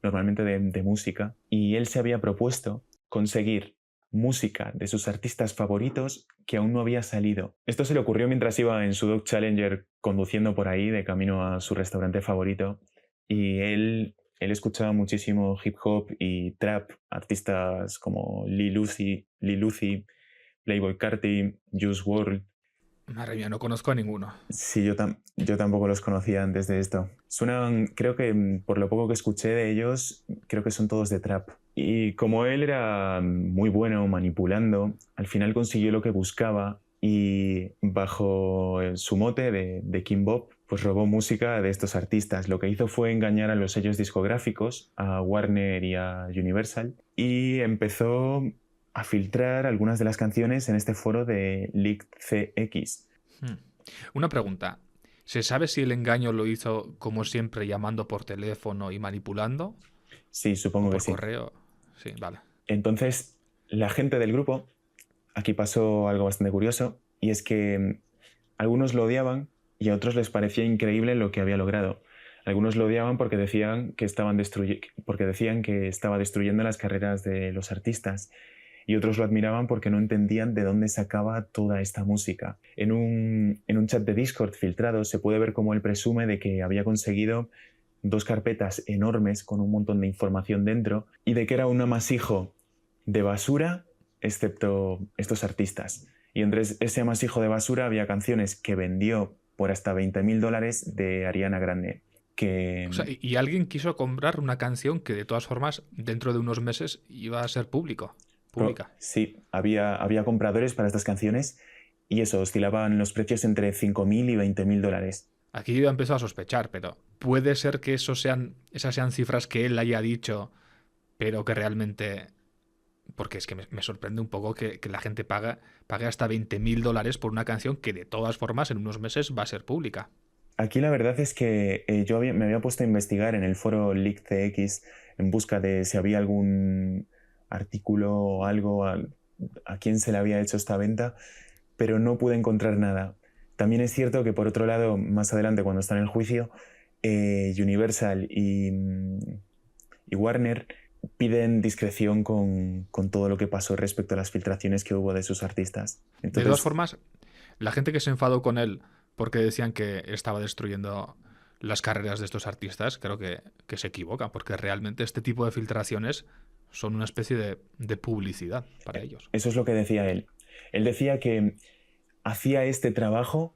Speaker 2: normalmente de música, y él se había propuesto conseguir música de sus artistas favoritos que aún no había salido. Esto se le ocurrió mientras iba en su Dodge Challenger conduciendo por ahí de camino a su restaurante favorito, y él escuchaba muchísimo hip hop y trap, artistas como Lil Uzi, Playboi Carti, Juice WRLD.
Speaker 1: Madre mía, no conozco a ninguno.
Speaker 2: Sí, yo tampoco los conocía antes de esto. Suenan, creo que por lo poco que escuché de ellos, creo que son todos de trap. Y como él era muy bueno manipulando, al final consiguió lo que buscaba y bajo su mote de King Bob, pues robó música de estos artistas. Lo que hizo fue engañar a los sellos discográficos, a Warner y a Universal, y empezó a filtrar algunas de las canciones en este foro de LeakCX.
Speaker 1: Una pregunta. ¿Se sabe si el engaño lo hizo, como siempre, llamando por teléfono y manipulando?
Speaker 2: Sí, supongo
Speaker 1: ¿O
Speaker 2: que
Speaker 1: por
Speaker 2: sí.
Speaker 1: correo? Sí, vale.
Speaker 2: Entonces, la gente del grupo aquí pasó algo bastante curioso, y es que algunos lo odiaban y a otros les parecía increíble lo que había logrado. Algunos lo odiaban porque decían que porque decían que estaba destruyendo las carreras de los artistas, y otros lo admiraban porque no entendían de dónde sacaba toda esta música. En un chat de Discord filtrado se puede ver cómo él presume de que había conseguido 2 carpetas enormes con un montón de información dentro y de que era un amasijo de basura, excepto estos artistas. Y entre ese amasijo de basura había canciones que vendió por hasta $20.000 de Ariana Grande.
Speaker 1: O sea,
Speaker 2: Que
Speaker 1: y alguien quiso comprar una canción que de todas formas dentro de unos meses iba a ser pública.
Speaker 2: sí, había compradores para estas canciones y eso, oscilaban los precios entre $5.000 y $20.000.
Speaker 1: Aquí yo empezó a sospechar, pero puede ser que esas sean cifras que él haya dicho, pero que realmente... Porque es que me sorprende un poco que la gente pague hasta $20.000 por una canción que de todas formas en unos meses va a ser pública.
Speaker 2: Aquí la verdad es que me había puesto a investigar en el foro LeakCX en busca de si había algún artículo o algo a quién se le había hecho esta venta, pero no pude encontrar nada. También es cierto que por otro lado, más adelante cuando está en el juicio, Universal y Warner piden discreción con todo lo que pasó respecto a las filtraciones que hubo de sus artistas.
Speaker 1: De todas
Speaker 2: Entonces,
Speaker 1: formas, la gente que se enfadó con él porque decían que estaba destruyendo las carreras de estos artistas, creo que se equivoca, porque realmente este tipo de filtraciones son una especie de publicidad para ellos.
Speaker 2: eso es lo que decía él. Él decía que hacía este trabajo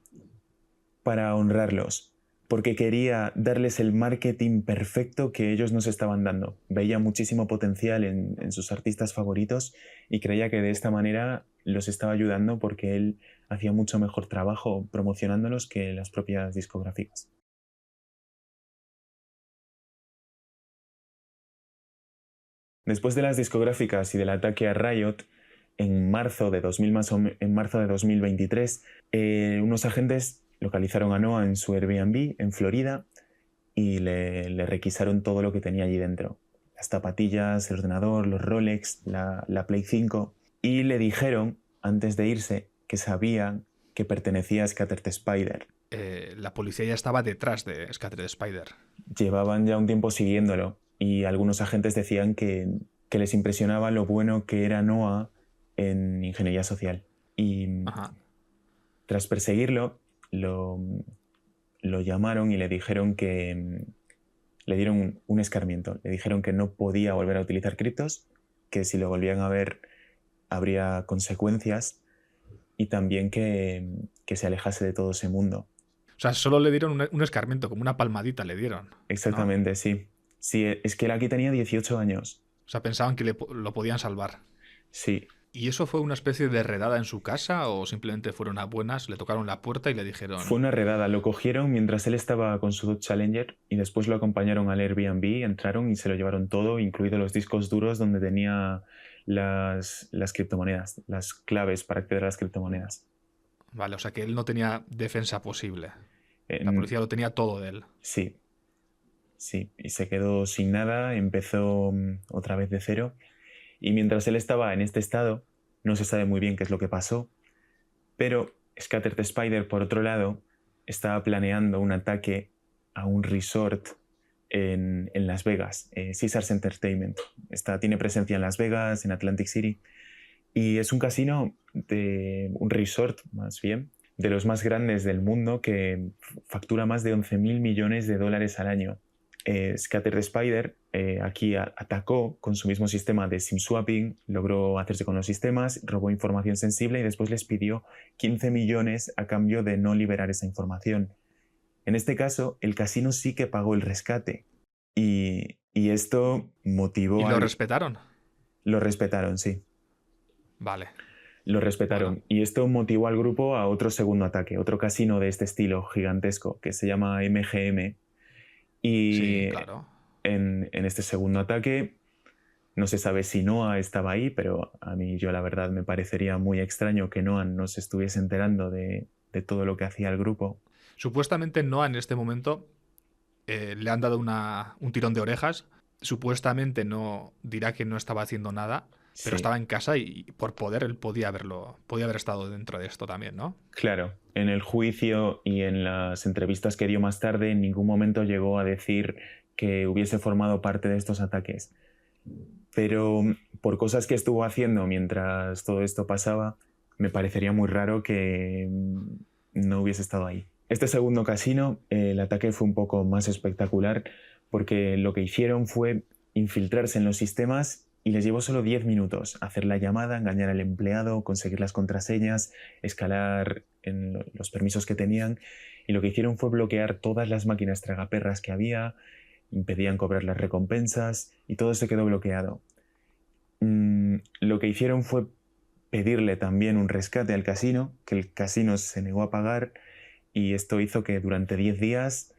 Speaker 2: para honrarlos, porque quería darles el marketing perfecto que ellos nos estaban dando. Veía muchísimo potencial en sus artistas favoritos y creía que de esta manera los estaba ayudando porque él hacía mucho mejor trabajo promocionándolos que las propias discográficas. Después de las discográficas y del ataque a Riot, en marzo de 2023, unos agentes localizaron a Noah en su Airbnb en Florida y le requisaron todo lo que tenía allí dentro. Las zapatillas, el ordenador, los Rolex, la Play 5. Y le dijeron, antes de irse, que sabían que pertenecía a Scattered Spider.
Speaker 1: La policía ya estaba detrás de Scattered Spider.
Speaker 2: Llevaban ya un tiempo siguiéndolo y algunos agentes decían que les impresionaba lo bueno que era Noah en ingeniería social. Y
Speaker 1: Ajá.
Speaker 2: tras perseguirlo, lo llamaron y le dijeron que le dieron un escarmiento. Le dijeron que no podía volver a utilizar criptos, que si lo volvían a ver habría consecuencias y también que se alejase de todo ese mundo.
Speaker 1: O sea, solo le dieron un escarmiento, como una palmadita le dieron, ¿no?
Speaker 2: Exactamente, sí. Sí, es que él aquí tenía 18 años.
Speaker 1: O sea, pensaban que lo podían salvar.
Speaker 2: Sí.
Speaker 1: ¿Y eso fue una especie de redada en su casa o simplemente fueron a buenas, le tocaron la puerta y le
Speaker 2: Fue
Speaker 1: dijeron...
Speaker 2: una redada, lo cogieron mientras él estaba con su Dodge Challenger y después lo acompañaron al Airbnb, entraron y se lo llevaron todo, incluidos los discos duros donde tenía las criptomonedas, las claves para acceder a las criptomonedas.
Speaker 1: Vale, o sea que él no tenía defensa posible. La
Speaker 2: En-
Speaker 1: policía lo tenía todo de él.
Speaker 2: sí, sí, y se quedó sin nada, empezó otra vez de cero y mientras él estaba en este estado, no se sabe muy bien qué es lo que pasó, pero Scattered Spider, por otro lado, estaba planeando un ataque a un resort en Las Vegas, Caesars Entertainment. Tiene presencia en Las Vegas, en Atlantic City, y es un casino un resort más bien, de los más grandes del mundo que factura más de 11.000 millones de dólares al año. Scattered Spider aquí atacó con su mismo sistema de SIM swapping, logró hacerse con los sistemas, robó información sensible y después les pidió 15 millones a cambio de no liberar esa información. En este caso, el casino sí que pagó el rescate y esto
Speaker 1: ¿Y
Speaker 2: motivó
Speaker 1: lo
Speaker 2: al...
Speaker 1: respetaron?
Speaker 2: Lo respetaron, sí.
Speaker 1: Vale.
Speaker 2: Lo
Speaker 1: Bueno,
Speaker 2: respetaron y esto motivó al grupo a otro segundo ataque, otro casino de este estilo gigantesco que se llama MGM.
Speaker 1: sí,
Speaker 2: Y
Speaker 1: claro.
Speaker 2: en este segundo ataque no se sabe si Noah estaba ahí, pero a mí yo la verdad me parecería muy extraño que Noah no se estuviese enterando de todo lo que hacía el grupo.
Speaker 1: Supuestamente Noah en este momento le han dado un tirón de orejas supuestamente no dirá que no estaba haciendo nada, pero
Speaker 2: Sí,
Speaker 1: estaba en casa y por poder él podía haber estado dentro de esto también, ¿no?
Speaker 2: claro. En el juicio y en las entrevistas que dio más tarde, en ningún momento llegó a decir que hubiese formado parte de estos ataques. Pero por cosas que estuvo haciendo mientras todo esto pasaba, me parecería muy raro que no hubiese estado ahí. Este segundo casino, el ataque fue un poco más espectacular porque lo que hicieron fue infiltrarse en los sistemas y les llevó solo 10 minutos hacer la llamada, engañar al empleado, conseguir las contraseñas, escalar en los permisos que tenían, y lo que hicieron fue bloquear todas las máquinas tragaperras que había, impedían cobrar las recompensas y todo se quedó bloqueado. Lo que hicieron fue pedirle también un rescate al casino, que el casino se negó a pagar, y esto hizo que durante 10 días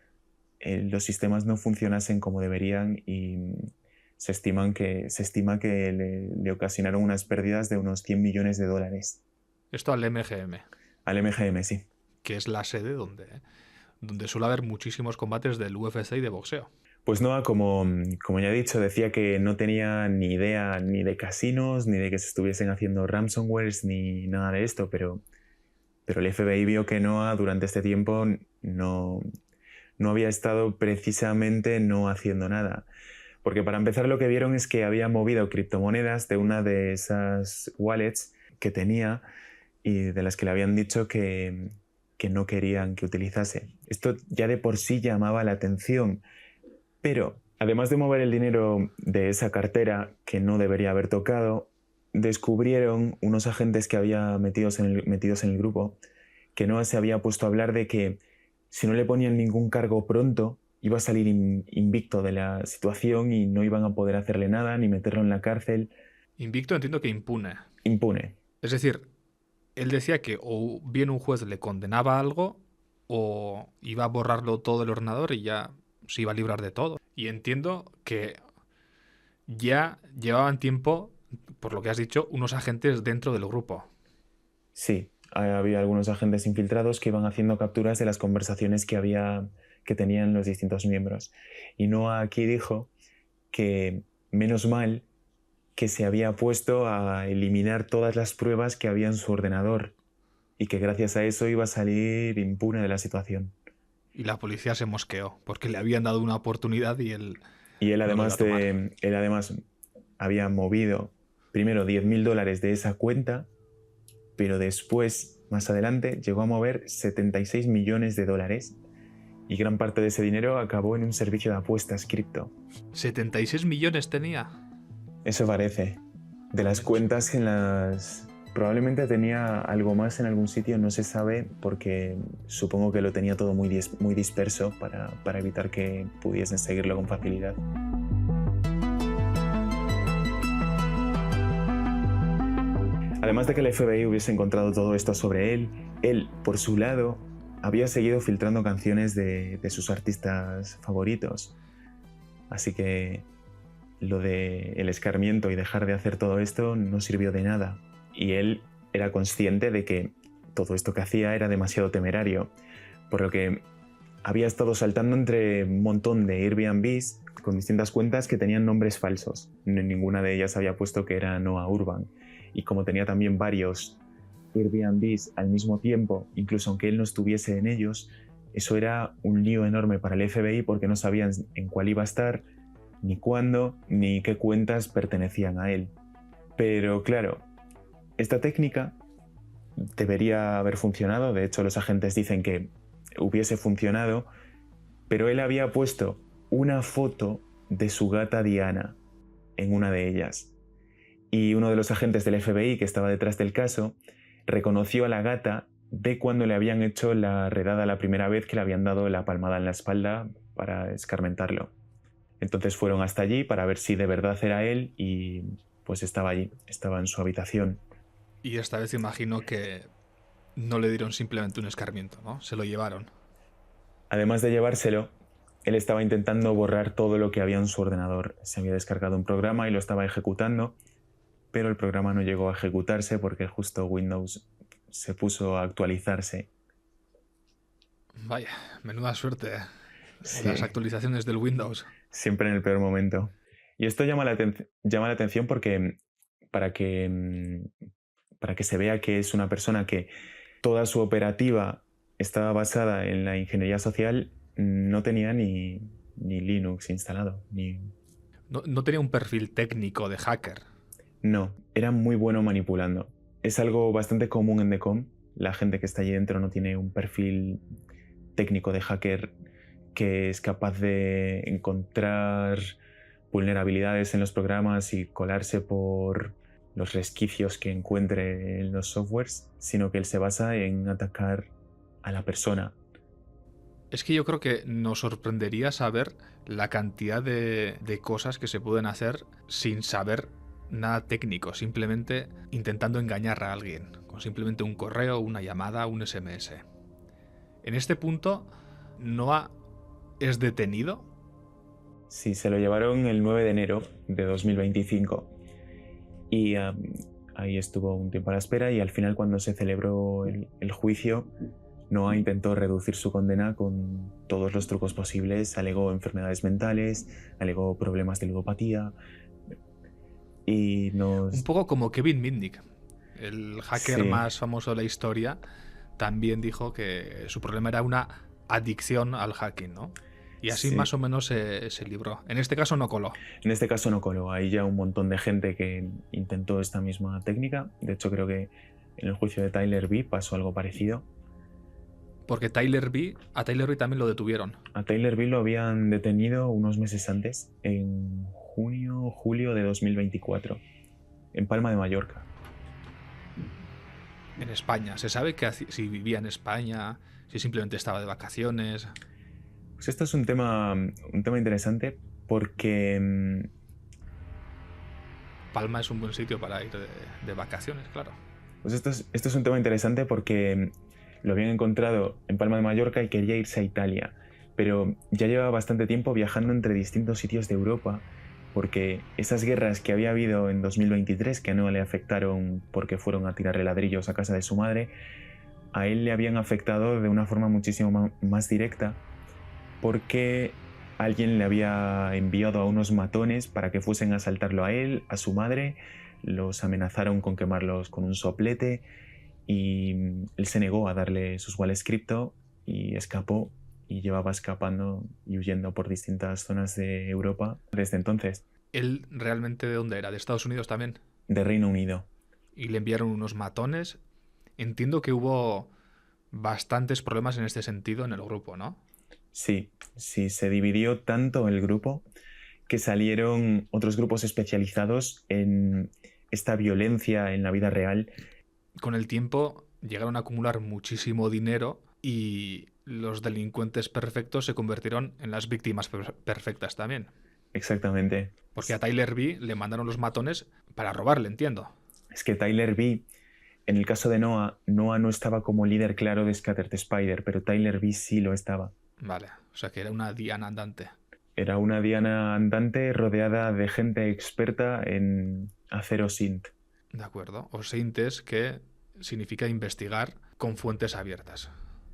Speaker 2: los sistemas no funcionasen como deberían, y se estima que le ocasionaron unas pérdidas de unos 100 millones de dólares.
Speaker 1: Esto al MGM,
Speaker 2: Al MGM, sí.
Speaker 1: que es la sede donde suele haber muchísimos combates del UFC y de boxeo.
Speaker 2: Pues Noah, como ya he dicho, decía que no tenía ni idea ni de casinos, ni de que se estuviesen haciendo ransomwares, ni nada de esto, pero el FBI vio que Noah durante este tiempo no había estado precisamente no haciendo nada. Porque para empezar lo que vieron es que había movido criptomonedas de una de esas wallets que tenía y de las que le habían dicho que no querían que utilizase. Esto ya de por sí llamaba la atención, pero además de mover el dinero de esa cartera que no debería haber tocado, descubrieron unos agentes que había metidos en el grupo que Noah se había puesto a hablar de que si no le ponían ningún cargo pronto, iba a salir invicto de la situación y no iban a poder hacerle nada ni meterlo en la cárcel.
Speaker 1: Invicto entiendo que impune.
Speaker 2: Impune.
Speaker 1: Es decir, él decía que o bien un juez le condenaba algo o iba a borrarlo todo del ordenador y ya se iba a librar de todo. Y entiendo que ya llevaban tiempo, por lo que has dicho, unos agentes dentro del grupo.
Speaker 2: Sí, había algunos agentes infiltrados que iban haciendo capturas de las conversaciones que tenían los distintos miembros. Y Noah aquí dijo que menos mal que se había puesto a eliminar todas las pruebas que había en su ordenador y que gracias a eso iba a salir impune de la situación.
Speaker 1: Y la policía se mosqueó, porque le habían dado una oportunidad y él
Speaker 2: Y
Speaker 1: no lo iba a tomar.
Speaker 2: él además había movido primero 10.000 dólares de esa cuenta, pero después, más adelante, llegó a mover 76 millones de dólares y gran parte de ese dinero acabó en un servicio de apuestas cripto.
Speaker 1: 76 millones tenía.
Speaker 2: Eso parece. De las cuentas en las... Probablemente tenía algo más en algún sitio, no se sabe, porque supongo que lo tenía todo muy disperso para evitar que pudiesen seguirlo con facilidad. Además de que el FBI hubiese encontrado todo esto sobre él, por su lado, había seguido filtrando canciones de sus artistas favoritos. Así que lo de el escarmiento y dejar de hacer todo esto no sirvió de nada. Y él era consciente de que todo esto que hacía era demasiado temerario, por lo que había estado saltando entre un montón de Airbnbs con distintas cuentas que tenían nombres falsos. Ninguna de ellas había puesto que era Noah Urban. Y como tenía también varios Airbnbs al mismo tiempo, incluso aunque él no estuviese en ellos, eso era un lío enorme para el FBI porque no sabían en cuál iba a estar, ni cuándo, ni qué cuentas pertenecían a él. Pero claro, esta técnica debería haber funcionado, de hecho los agentes dicen que hubiese funcionado, pero él había puesto una foto de su gata Diana en una de ellas. Y uno de los agentes del FBI que estaba detrás del caso reconoció a la gata de cuando le habían hecho la redada la primera vez, que le habían dado la palmada en la espalda para escarmentarlo. Entonces fueron hasta allí para ver si de verdad era él y pues estaba allí, estaba en su habitación.
Speaker 1: Y esta vez imagino que no le dieron simplemente un escarmiento, ¿no? Se lo llevaron.
Speaker 2: Además de llevárselo, él estaba intentando borrar todo lo que había en su ordenador. Se había descargado un programa y lo estaba ejecutando, pero el programa no llegó a ejecutarse porque justo Windows se puso a actualizarse.
Speaker 1: Vaya, menuda suerte.
Speaker 2: Sí,
Speaker 1: Las actualizaciones del Windows.
Speaker 2: siempre en el peor momento. Y esto llama la atención porque para que, para que se vea que es una persona que toda su operativa estaba basada en la ingeniería social, no tenía ni Linux instalado, ni...
Speaker 1: No tenía un perfil técnico de hacker.
Speaker 2: No, era muy bueno manipulando. Es algo bastante común en Decom. La gente que está allí dentro no tiene un perfil técnico de hacker que es capaz de encontrar vulnerabilidades en los programas y colarse por los resquicios que encuentre en los softwares, sino que él se basa en atacar a la persona.
Speaker 1: Es que yo creo que nos sorprendería saber la cantidad de cosas que se pueden hacer sin saber nada técnico, simplemente intentando engañar a alguien, con simplemente un correo, una llamada, un SMS. En este punto, Noah es detenido.
Speaker 2: Sí, se lo llevaron el 9 de enero de 2025 y ahí estuvo un tiempo a la espera y al final cuando se celebró el juicio, Noah intentó reducir su condena con todos los trucos posibles, alegó enfermedades mentales, alegó problemas de ludopatía y
Speaker 1: Un poco como Kevin Mitnick, el hacker
Speaker 2: Sí.
Speaker 1: más famoso de la historia, también dijo que su problema era una adicción al hacking, ¿no? Y así
Speaker 2: Sí.
Speaker 1: más o menos se libró. En este caso no coló.
Speaker 2: En este caso no coló, hay ya un montón de gente que intentó esta misma técnica. De hecho, creo que en el juicio de Tyler B pasó algo parecido.
Speaker 1: Porque a Tyler B también lo detuvieron.
Speaker 2: A Tyler B lo habían detenido unos meses antes, en junio, julio de 2024, en Palma de Mallorca.
Speaker 1: En España. ¿Se sabe si vivía en España? Si simplemente estaba de vacaciones.
Speaker 2: Pues esto es un tema interesante porque
Speaker 1: Palma es un buen sitio para ir de vacaciones, claro.
Speaker 2: pues esto es un tema interesante porque lo habían encontrado en Palma de Mallorca y quería irse a Italia, pero ya llevaba bastante tiempo viajando entre distintos sitios de Europa porque esas guerras que había habido en 2023, que no le afectaron porque fueron a tirarle ladrillos a casa de su madre, a él le habían afectado de una forma muchísimo más directa porque alguien le había enviado a unos matones para que fuesen a asaltarlo a él, a su madre, los amenazaron con quemarlos con un soplete y él se negó a darle sus wallets cripto y escapó y llevaba escapando y huyendo por distintas zonas de Europa desde entonces.
Speaker 1: ¿Él realmente de dónde era? ¿De Estados Unidos también?
Speaker 2: De Reino Unido.
Speaker 1: Y le enviaron unos matones. Entiendo que hubo bastantes problemas en este sentido en el grupo, ¿no?
Speaker 2: Sí, se dividió tanto el grupo que salieron otros grupos especializados en esta violencia en la vida real.
Speaker 1: Con el tiempo llegaron a acumular muchísimo dinero y los delincuentes perfectos se convirtieron en las víctimas perfectas también.
Speaker 2: Exactamente.
Speaker 1: Porque a Tyler B le mandaron los matones para robarle, entiendo.
Speaker 2: Es que Tyler B, en el caso de Noah no estaba como líder claro de Scattered Spider, pero Tyler B sí lo estaba.
Speaker 1: Vale, o sea que era una diana andante.
Speaker 2: Era una diana andante rodeada de gente experta en hacer OSINT.
Speaker 1: De acuerdo. OSINT es que significa investigar con fuentes abiertas.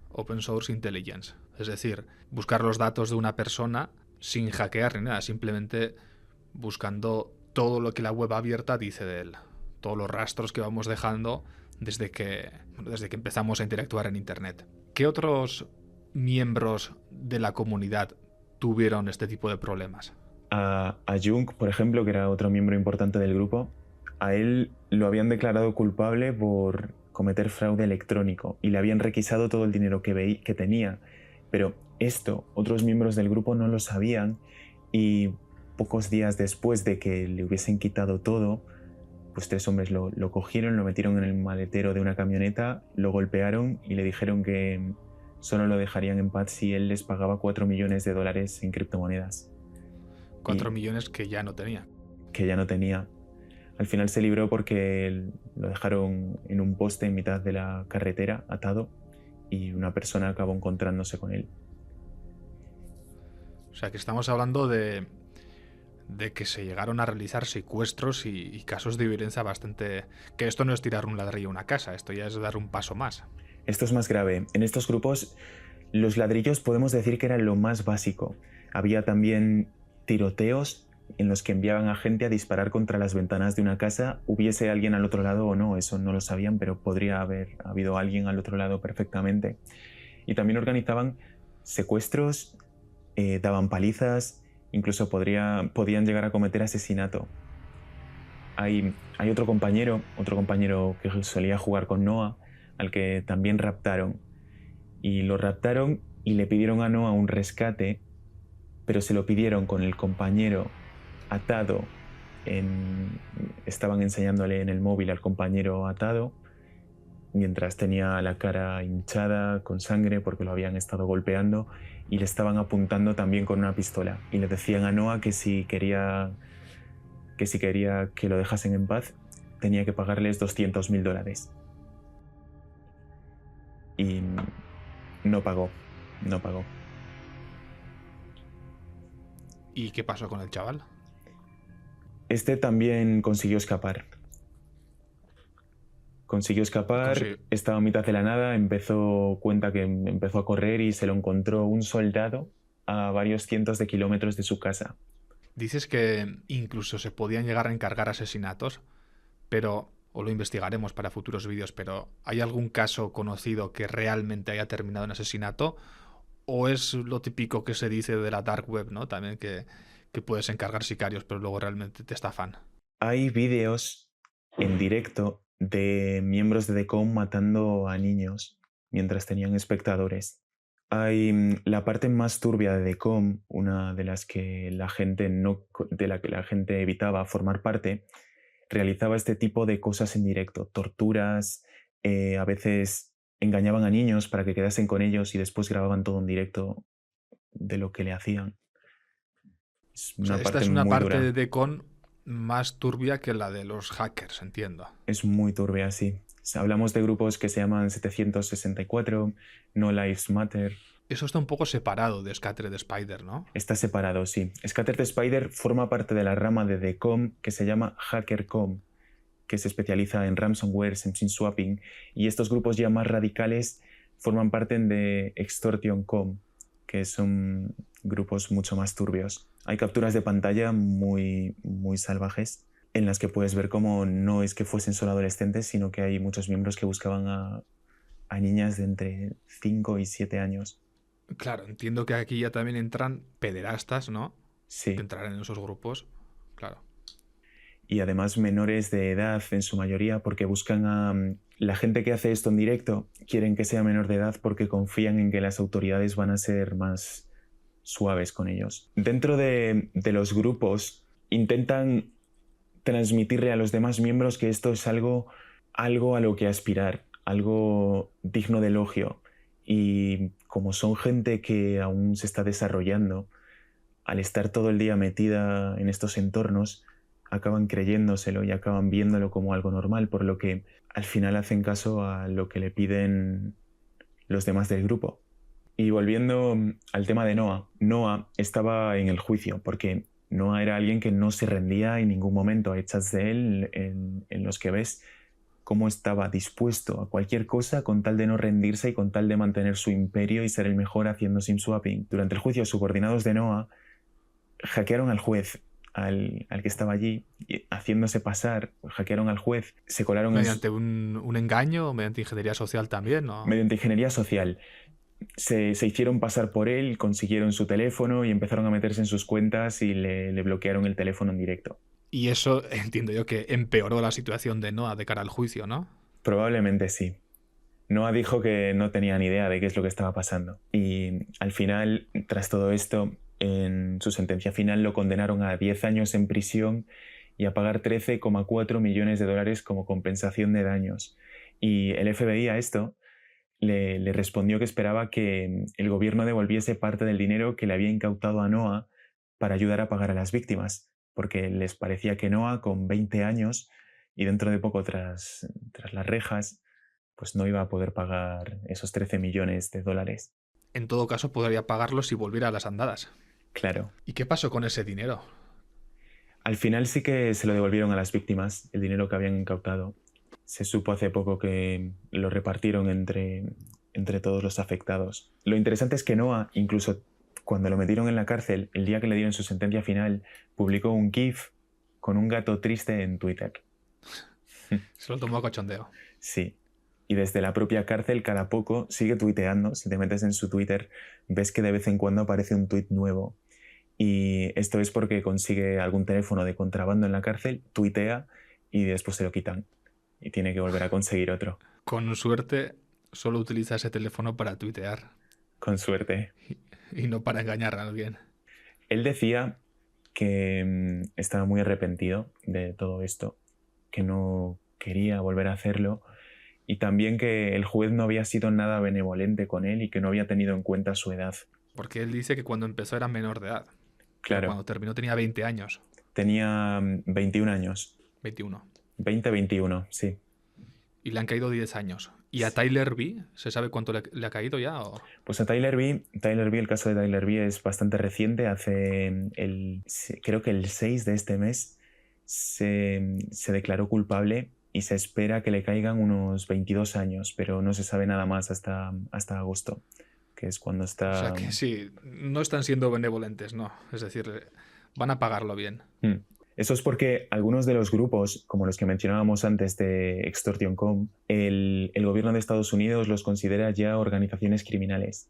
Speaker 1: Open Source Intelligence. Es decir, buscar los datos de una persona sin hackear ni nada, simplemente buscando todo lo que la web abierta dice de él. Todos los rastros que vamos dejando desde que empezamos a interactuar en Internet. ¿Qué otros miembros de la comunidad tuvieron este tipo de problemas?
Speaker 2: A Jung, por ejemplo, que era otro miembro importante del grupo, a él lo habían declarado culpable por cometer fraude electrónico y le habían requisado todo el dinero que tenía. Pero esto, otros miembros del grupo no lo sabían y pocos días después de que le hubiesen quitado todo, pues 3 hombres lo cogieron, lo metieron en el maletero de una camioneta, lo golpearon y le dijeron que solo lo dejarían en paz si él les pagaba $4 millones en criptomonedas.
Speaker 1: 4 millones que ya no tenía.
Speaker 2: Que ya no tenía. Al final se libró porque lo dejaron en un poste en mitad de la carretera, atado, y una persona acabó encontrándose con él.
Speaker 1: O sea que estamos hablando de que se llegaron a realizar secuestros y casos de violencia bastante... Que esto no es tirar un ladrillo a una casa, esto ya es dar un paso más.
Speaker 2: Esto es más grave. En estos grupos los ladrillos podemos decir que eran lo más básico. Había también tiroteos en los que enviaban a gente a disparar contra las ventanas de una casa, hubiese alguien al otro lado o no, eso no lo sabían, pero podría haber habido alguien al otro lado perfectamente. Y también organizaban secuestros, daban palizas, incluso podían llegar a cometer asesinato. Hay otro compañero que solía jugar con Noah, al que también raptaron. Y lo raptaron y le pidieron a Noah un rescate, pero se lo pidieron con el compañero atado. Estaban enseñándole en el móvil al compañero atado, mientras tenía la cara hinchada con sangre porque lo habían estado golpeando, y le estaban apuntando también con una pistola. Y le decían a Noah que si quería que lo dejasen en paz, tenía que pagarles $200.000. Y no pagó.
Speaker 1: ¿Y qué pasó con el chaval?
Speaker 2: Este también consiguió escapar. Estaba a mitad de la nada, cuenta que empezó a correr y se lo encontró un soldado a varios cientos de kilómetros de su casa.
Speaker 1: Dices que incluso se podían llegar a encargar asesinatos, pero, o lo investigaremos para futuros vídeos, pero ¿hay algún caso conocido que realmente haya terminado en asesinato? ¿O es lo típico que se dice de la dark web, ¿no? También que puedes encargar sicarios, pero luego realmente te estafan.
Speaker 2: Hay vídeos en directo de miembros de The Com matando a niños mientras tenían espectadores. Hay la parte más turbia de The Com, una de las que la gente evitaba formar parte, realizaba este tipo de cosas en directo, torturas, a veces engañaban a niños para que quedasen con ellos y después grababan todo en directo de lo que le hacían. Es
Speaker 1: O sea,
Speaker 2: una
Speaker 1: esta
Speaker 2: parte
Speaker 1: es una
Speaker 2: muy
Speaker 1: parte
Speaker 2: dura.
Speaker 1: de Decon más turbia que la de los hackers, entiendo.
Speaker 2: Es muy turbia, sí. Hablamos de grupos que se llaman 764, No Lives Matter.
Speaker 1: Eso está un poco separado de Scattered Spider, ¿no?
Speaker 2: Está separado, sí. Scattered Spider forma parte de la rama de The Com que se llama HackerCom, que se especializa en ransomware, en SIM swapping, y estos grupos ya más radicales forman parte de Extortion.com, que son grupos mucho más turbios. Hay capturas de pantalla muy, muy salvajes en las que puedes ver cómo no es que fuesen solo adolescentes, sino que hay muchos miembros que buscaban a niñas de entre 5 y 7 años.
Speaker 1: Claro, entiendo que aquí ya también entran pederastas, ¿no? Que
Speaker 2: Sí.
Speaker 1: entrarán en esos grupos. Claro.
Speaker 2: Y además menores de edad en su mayoría, porque buscan a la gente que hace esto en directo, quieren que sea menor de edad porque confían en que las autoridades van a ser más suaves con ellos. Dentro de los grupos intentan transmitirle a los demás miembros que esto es algo a lo que aspirar, algo digno de elogio. Y como son gente que aún se está desarrollando, al estar todo el día metida en estos entornos, acaban creyéndoselo y acaban viéndolo como algo normal, por lo que al final hacen caso a lo que le piden los demás del grupo. Y volviendo al tema de Noah, Noah estaba en el juicio, porque Noah era alguien que no se rendía en ningún momento. Hay chats de él en los que ves cómo estaba dispuesto a cualquier cosa con tal de no rendirse y con tal de mantener su imperio y ser el mejor haciendo SIM swapping. Durante el juicio, subordinados de Noah hackearon al juez, al que estaba allí, haciéndose pasar, hackearon al juez, se colaron
Speaker 1: ¿Mediante un engaño o mediante ingeniería social también, no?
Speaker 2: mediante ingeniería social. Se hicieron pasar por él, consiguieron su teléfono y empezaron a meterse en sus cuentas y le bloquearon el teléfono en directo.
Speaker 1: Y eso entiendo yo que empeoró la situación de Noah de cara al juicio, ¿no?
Speaker 2: Probablemente sí. Noah dijo que no tenía ni idea de qué es lo que estaba pasando. Y al final, tras todo esto, en su sentencia final lo condenaron a 10 años en prisión y a pagar $13,4 millones como compensación de daños. Y el FBI a esto le respondió que esperaba que el gobierno devolviese parte del dinero que le había incautado a Noah para ayudar a pagar a las víctimas, porque les parecía que Noah, con 20 años y dentro de poco tras las rejas, pues no iba a poder pagar esos 13 millones de dólares.
Speaker 1: En todo caso, podría pagarlo si volviera a las andadas.
Speaker 2: Claro.
Speaker 1: ¿Y qué pasó con ese dinero?
Speaker 2: Al final sí que se lo devolvieron a las víctimas, el dinero que habían incautado. Se supo hace poco que lo repartieron entre todos los afectados. Lo interesante es que Noah, incluso cuando lo metieron en la cárcel, el día que le dieron su sentencia final, publicó un GIF con un gato triste en Twitter.
Speaker 1: Se lo tomó a cachondeo.
Speaker 2: Sí. Y desde la propia cárcel, cada poco sigue tuiteando. Si te metes en su Twitter, ves que de vez en cuando aparece un tuit nuevo. Y esto es porque consigue algún teléfono de contrabando en la cárcel, tuitea y después se lo quitan. Y tiene que volver a conseguir otro.
Speaker 1: Con suerte, solo utiliza ese teléfono para tuitear
Speaker 2: Con suerte.
Speaker 1: y no para engañar a alguien.
Speaker 2: Él decía que estaba muy arrepentido de todo esto, que no quería volver a hacerlo y también que el juez no había sido nada benevolente con él y que no había tenido en cuenta su edad.
Speaker 1: Porque él dice que cuando empezó era menor de edad. Pero
Speaker 2: Claro,
Speaker 1: cuando terminó tenía 20 años.
Speaker 2: tenía 21 años.
Speaker 1: 21.
Speaker 2: 20-21, sí.
Speaker 1: Y le han caído 10 años. ¿Y a Tyler B? ¿Se sabe cuánto le ha caído ya? ¿O?
Speaker 2: Pues a Tyler B, el caso de Tyler B es bastante reciente. Creo que el 6 de este mes se declaró culpable y se espera que le caigan unos 22 años, pero no se sabe nada más hasta agosto, que es cuando
Speaker 1: O sea que sí, no están siendo benevolentes, ¿no? Es decir, van a pagarlo bien.
Speaker 2: Eso es porque algunos de los grupos, como los que mencionábamos antes de Extortion.com, el gobierno de Estados Unidos los considera ya organizaciones criminales.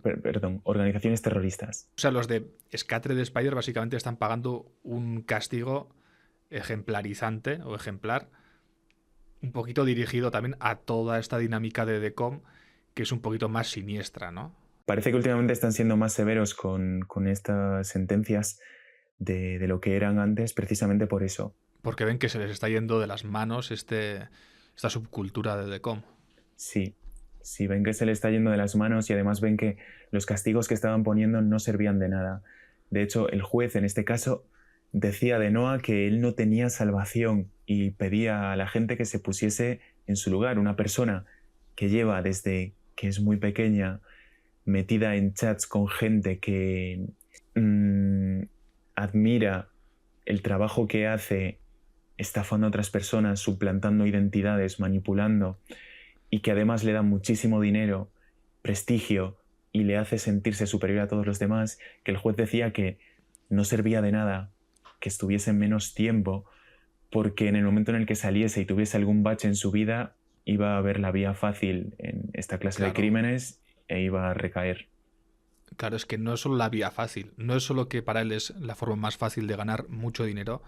Speaker 2: Perdón, organizaciones terroristas.
Speaker 1: O sea, los de Scattered Spider básicamente están pagando un castigo ejemplarizante o ejemplar, un poquito dirigido también a toda esta dinámica de DECOM, que es un poquito más siniestra, ¿no?
Speaker 2: Parece que últimamente están siendo más severos con estas sentencias de lo que eran antes, precisamente por eso.
Speaker 1: Porque ven que se les está yendo de las manos esta subcultura de DECOM.
Speaker 2: Sí, sí, ven que se le está yendo de las manos y además ven que los castigos que estaban poniendo no servían de nada. De hecho, el juez en este caso decía de Noah que él no tenía salvación y pedía a la gente que se pusiese en su lugar. Una persona que lleva desde que es muy pequeña metida en chats con gente que admira el trabajo que hace estafando a otras personas, suplantando identidades, manipulando, y que además le da muchísimo dinero, prestigio y le hace sentirse superior a todos los demás, que el juez decía que no servía de nada que estuviese menos tiempo, porque en el momento en el que saliese y tuviese algún bache en su vida, iba a ver la vía fácil en esta clase de crímenes e iba a recaer.
Speaker 1: Claro, es que no es solo la vía fácil, no es solo que para él es la forma más fácil de ganar mucho dinero,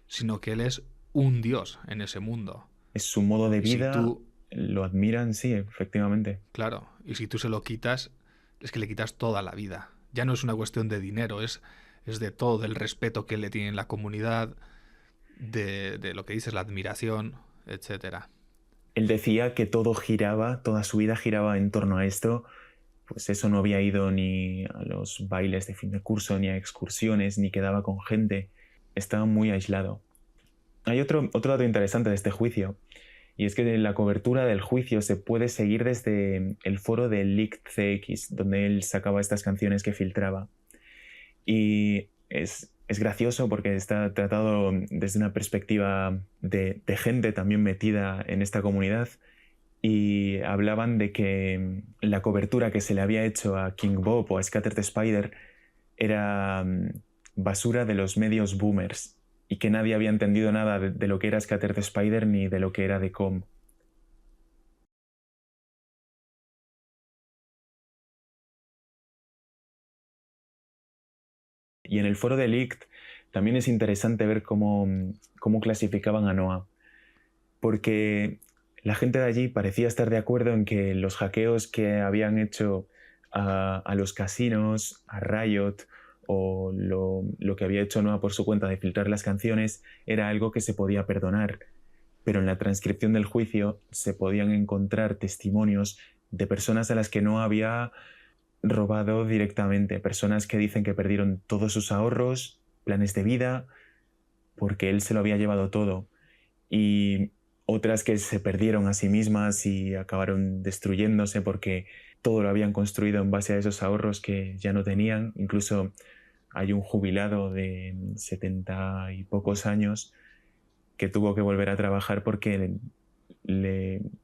Speaker 1: sino que él es un dios en ese mundo.
Speaker 2: Es su modo de vida,
Speaker 1: si tú,
Speaker 2: lo admiran, sí, efectivamente.
Speaker 1: Claro, y si tú se lo quitas, es que le quitas toda la vida. Ya no es una cuestión de dinero, es de todo, del respeto que le tiene la comunidad, de lo que dices, la admiración, etcétera.
Speaker 2: Él decía que todo giraba, toda su vida giraba en torno a esto. Pues eso, no había ido ni a los bailes de fin de curso, ni a excursiones, ni quedaba con gente. Estaba muy aislado. Hay otro dato interesante de este juicio, y es que la cobertura del juicio se puede seguir desde el foro de LeakCX, donde él sacaba estas canciones que filtraba. Y es gracioso porque está tratado desde una perspectiva de gente también metida en esta comunidad, y hablaban de que la cobertura que se le había hecho a King Bob o a Scattered Spider era basura de los medios boomers y que nadie había entendido nada de lo que era Scattered Spider ni de lo que era DECOM. Y en el foro de Leaked también es interesante ver cómo clasificaban a Noah, porque la gente de allí parecía estar de acuerdo en que los hackeos que habían hecho a los casinos, a Riot, o lo que había hecho Noah por su cuenta de filtrar las canciones, era algo que se podía perdonar. Pero en la transcripción del juicio se podían encontrar testimonios de personas a las que Noah había robado directamente, personas que dicen que perdieron todos sus ahorros, planes de vida, porque él se lo había llevado todo. Y otras que se perdieron a sí mismas y acabaron destruyéndose porque todo lo habían construido en base a esos ahorros que ya no tenían. Incluso hay un jubilado de 70 y pocos años que tuvo que volver a trabajar porque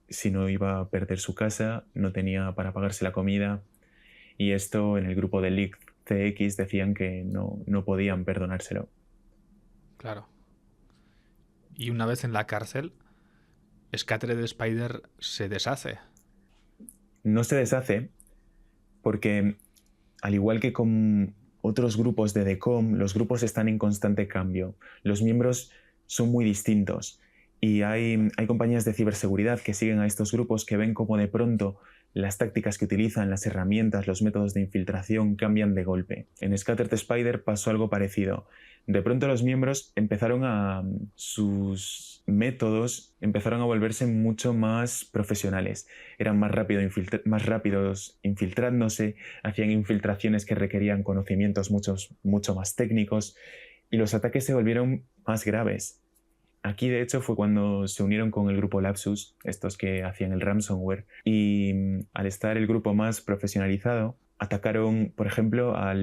Speaker 2: si no iba a perder su casa, no tenía para pagarse la comida. Y esto en el grupo de Leak CX decían que no podían perdonárselo.
Speaker 1: Claro. Y una vez en la cárcel, Scattered Spider se deshace.
Speaker 2: No se deshace porque, al igual que con otros grupos de DECOM, los grupos están en constante cambio. Los miembros son muy distintos y hay compañías de ciberseguridad que siguen a estos grupos, que ven cómo de pronto las tácticas que utilizan, las herramientas, los métodos de infiltración cambian de golpe. En Scattered Spider pasó algo parecido. De pronto los miembros sus métodos empezaron a volverse mucho más profesionales. Eran más rápidos infiltrándose, hacían infiltraciones que requerían conocimientos mucho más técnicos, y los ataques se volvieron más graves. Aquí, de hecho, fue cuando se unieron con el grupo Lapsus, estos que hacían el ransomware, y al estar el grupo más profesionalizado, atacaron, por ejemplo, a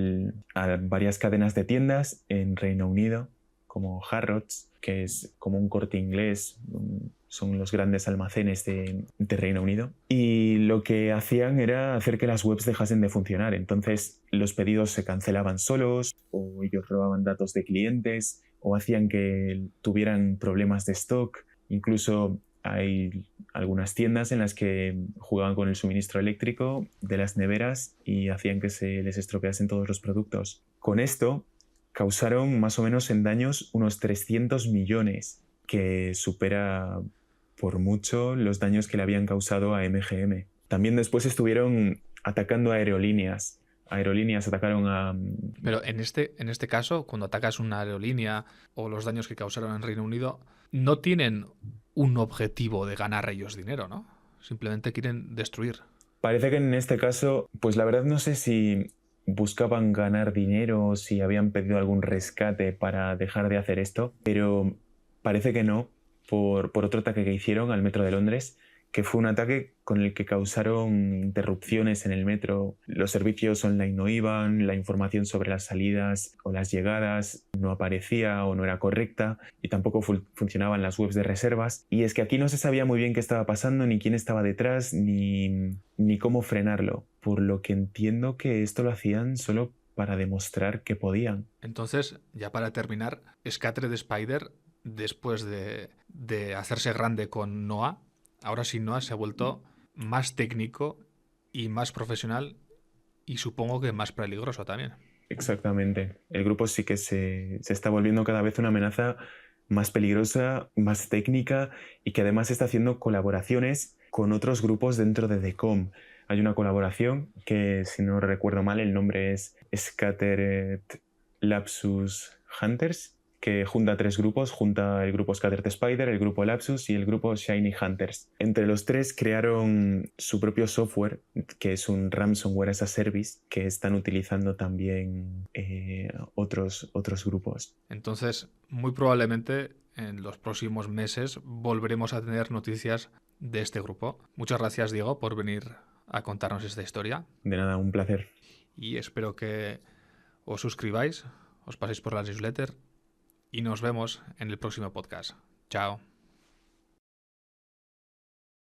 Speaker 2: varias cadenas de tiendas en Reino Unido, como Harrods, que es como un Corte Inglés, son los grandes almacenes de Reino Unido. Y lo que hacían era hacer que las webs dejasen de funcionar. Entonces los pedidos se cancelaban solos, o ellos robaban datos de clientes, o hacían que tuvieran problemas de stock. Incluso hay algunas tiendas en las que jugaban con el suministro eléctrico de las neveras y hacían que se les estropeasen todos los productos. Con esto causaron más o menos en daños unos 300 millones, que supera por mucho los daños que le habían causado a MGM. También después estuvieron atacando a aerolíneas. Atacaron a...
Speaker 1: Pero en este caso, cuando atacas una aerolínea o los daños que causaron en Reino Unido, no tienen un objetivo de ganar ellos dinero, ¿no? Simplemente quieren destruir.
Speaker 2: Parece que en este caso, pues la verdad no sé si buscaban ganar dinero o si habían pedido algún rescate para dejar de hacer esto, pero parece que no, por otro ataque que hicieron al metro de Londres, que fue un ataque con el que causaron interrupciones en el metro. Los servicios online no iban, la información sobre las salidas o las llegadas no aparecía o no era correcta, y tampoco funcionaban las webs de reservas. Y es que aquí no se sabía muy bien qué estaba pasando, ni quién estaba detrás, ni cómo frenarlo. Por lo que entiendo que esto lo hacían solo para demostrar que podían.
Speaker 1: Entonces, ya para terminar, Scattered Spider, después de hacerse grande con Noah, ahora sí Noah se ha vuelto más técnico y más profesional, y supongo que más peligroso también.
Speaker 2: Exactamente. El grupo sí que se está volviendo cada vez una amenaza más peligrosa, más técnica, y que además está haciendo colaboraciones con otros grupos dentro de DECOM. Hay una colaboración que, si no recuerdo mal, el nombre es Scattered Lapsus Hunters, que junta 3 grupos, junta el grupo Scattered Spider, el grupo Lapsus y el grupo Shiny Hunters. Entre los 3 crearon su propio software, que es un ransomware as a service, que están utilizando también otros grupos.
Speaker 1: Entonces, muy probablemente en los próximos meses volveremos a tener noticias de este grupo. Muchas gracias, Diego, por venir a contarnos esta historia.
Speaker 2: De nada, un placer.
Speaker 1: Y espero que os suscribáis, os paséis por la newsletter, y nos vemos en el próximo podcast. Chao.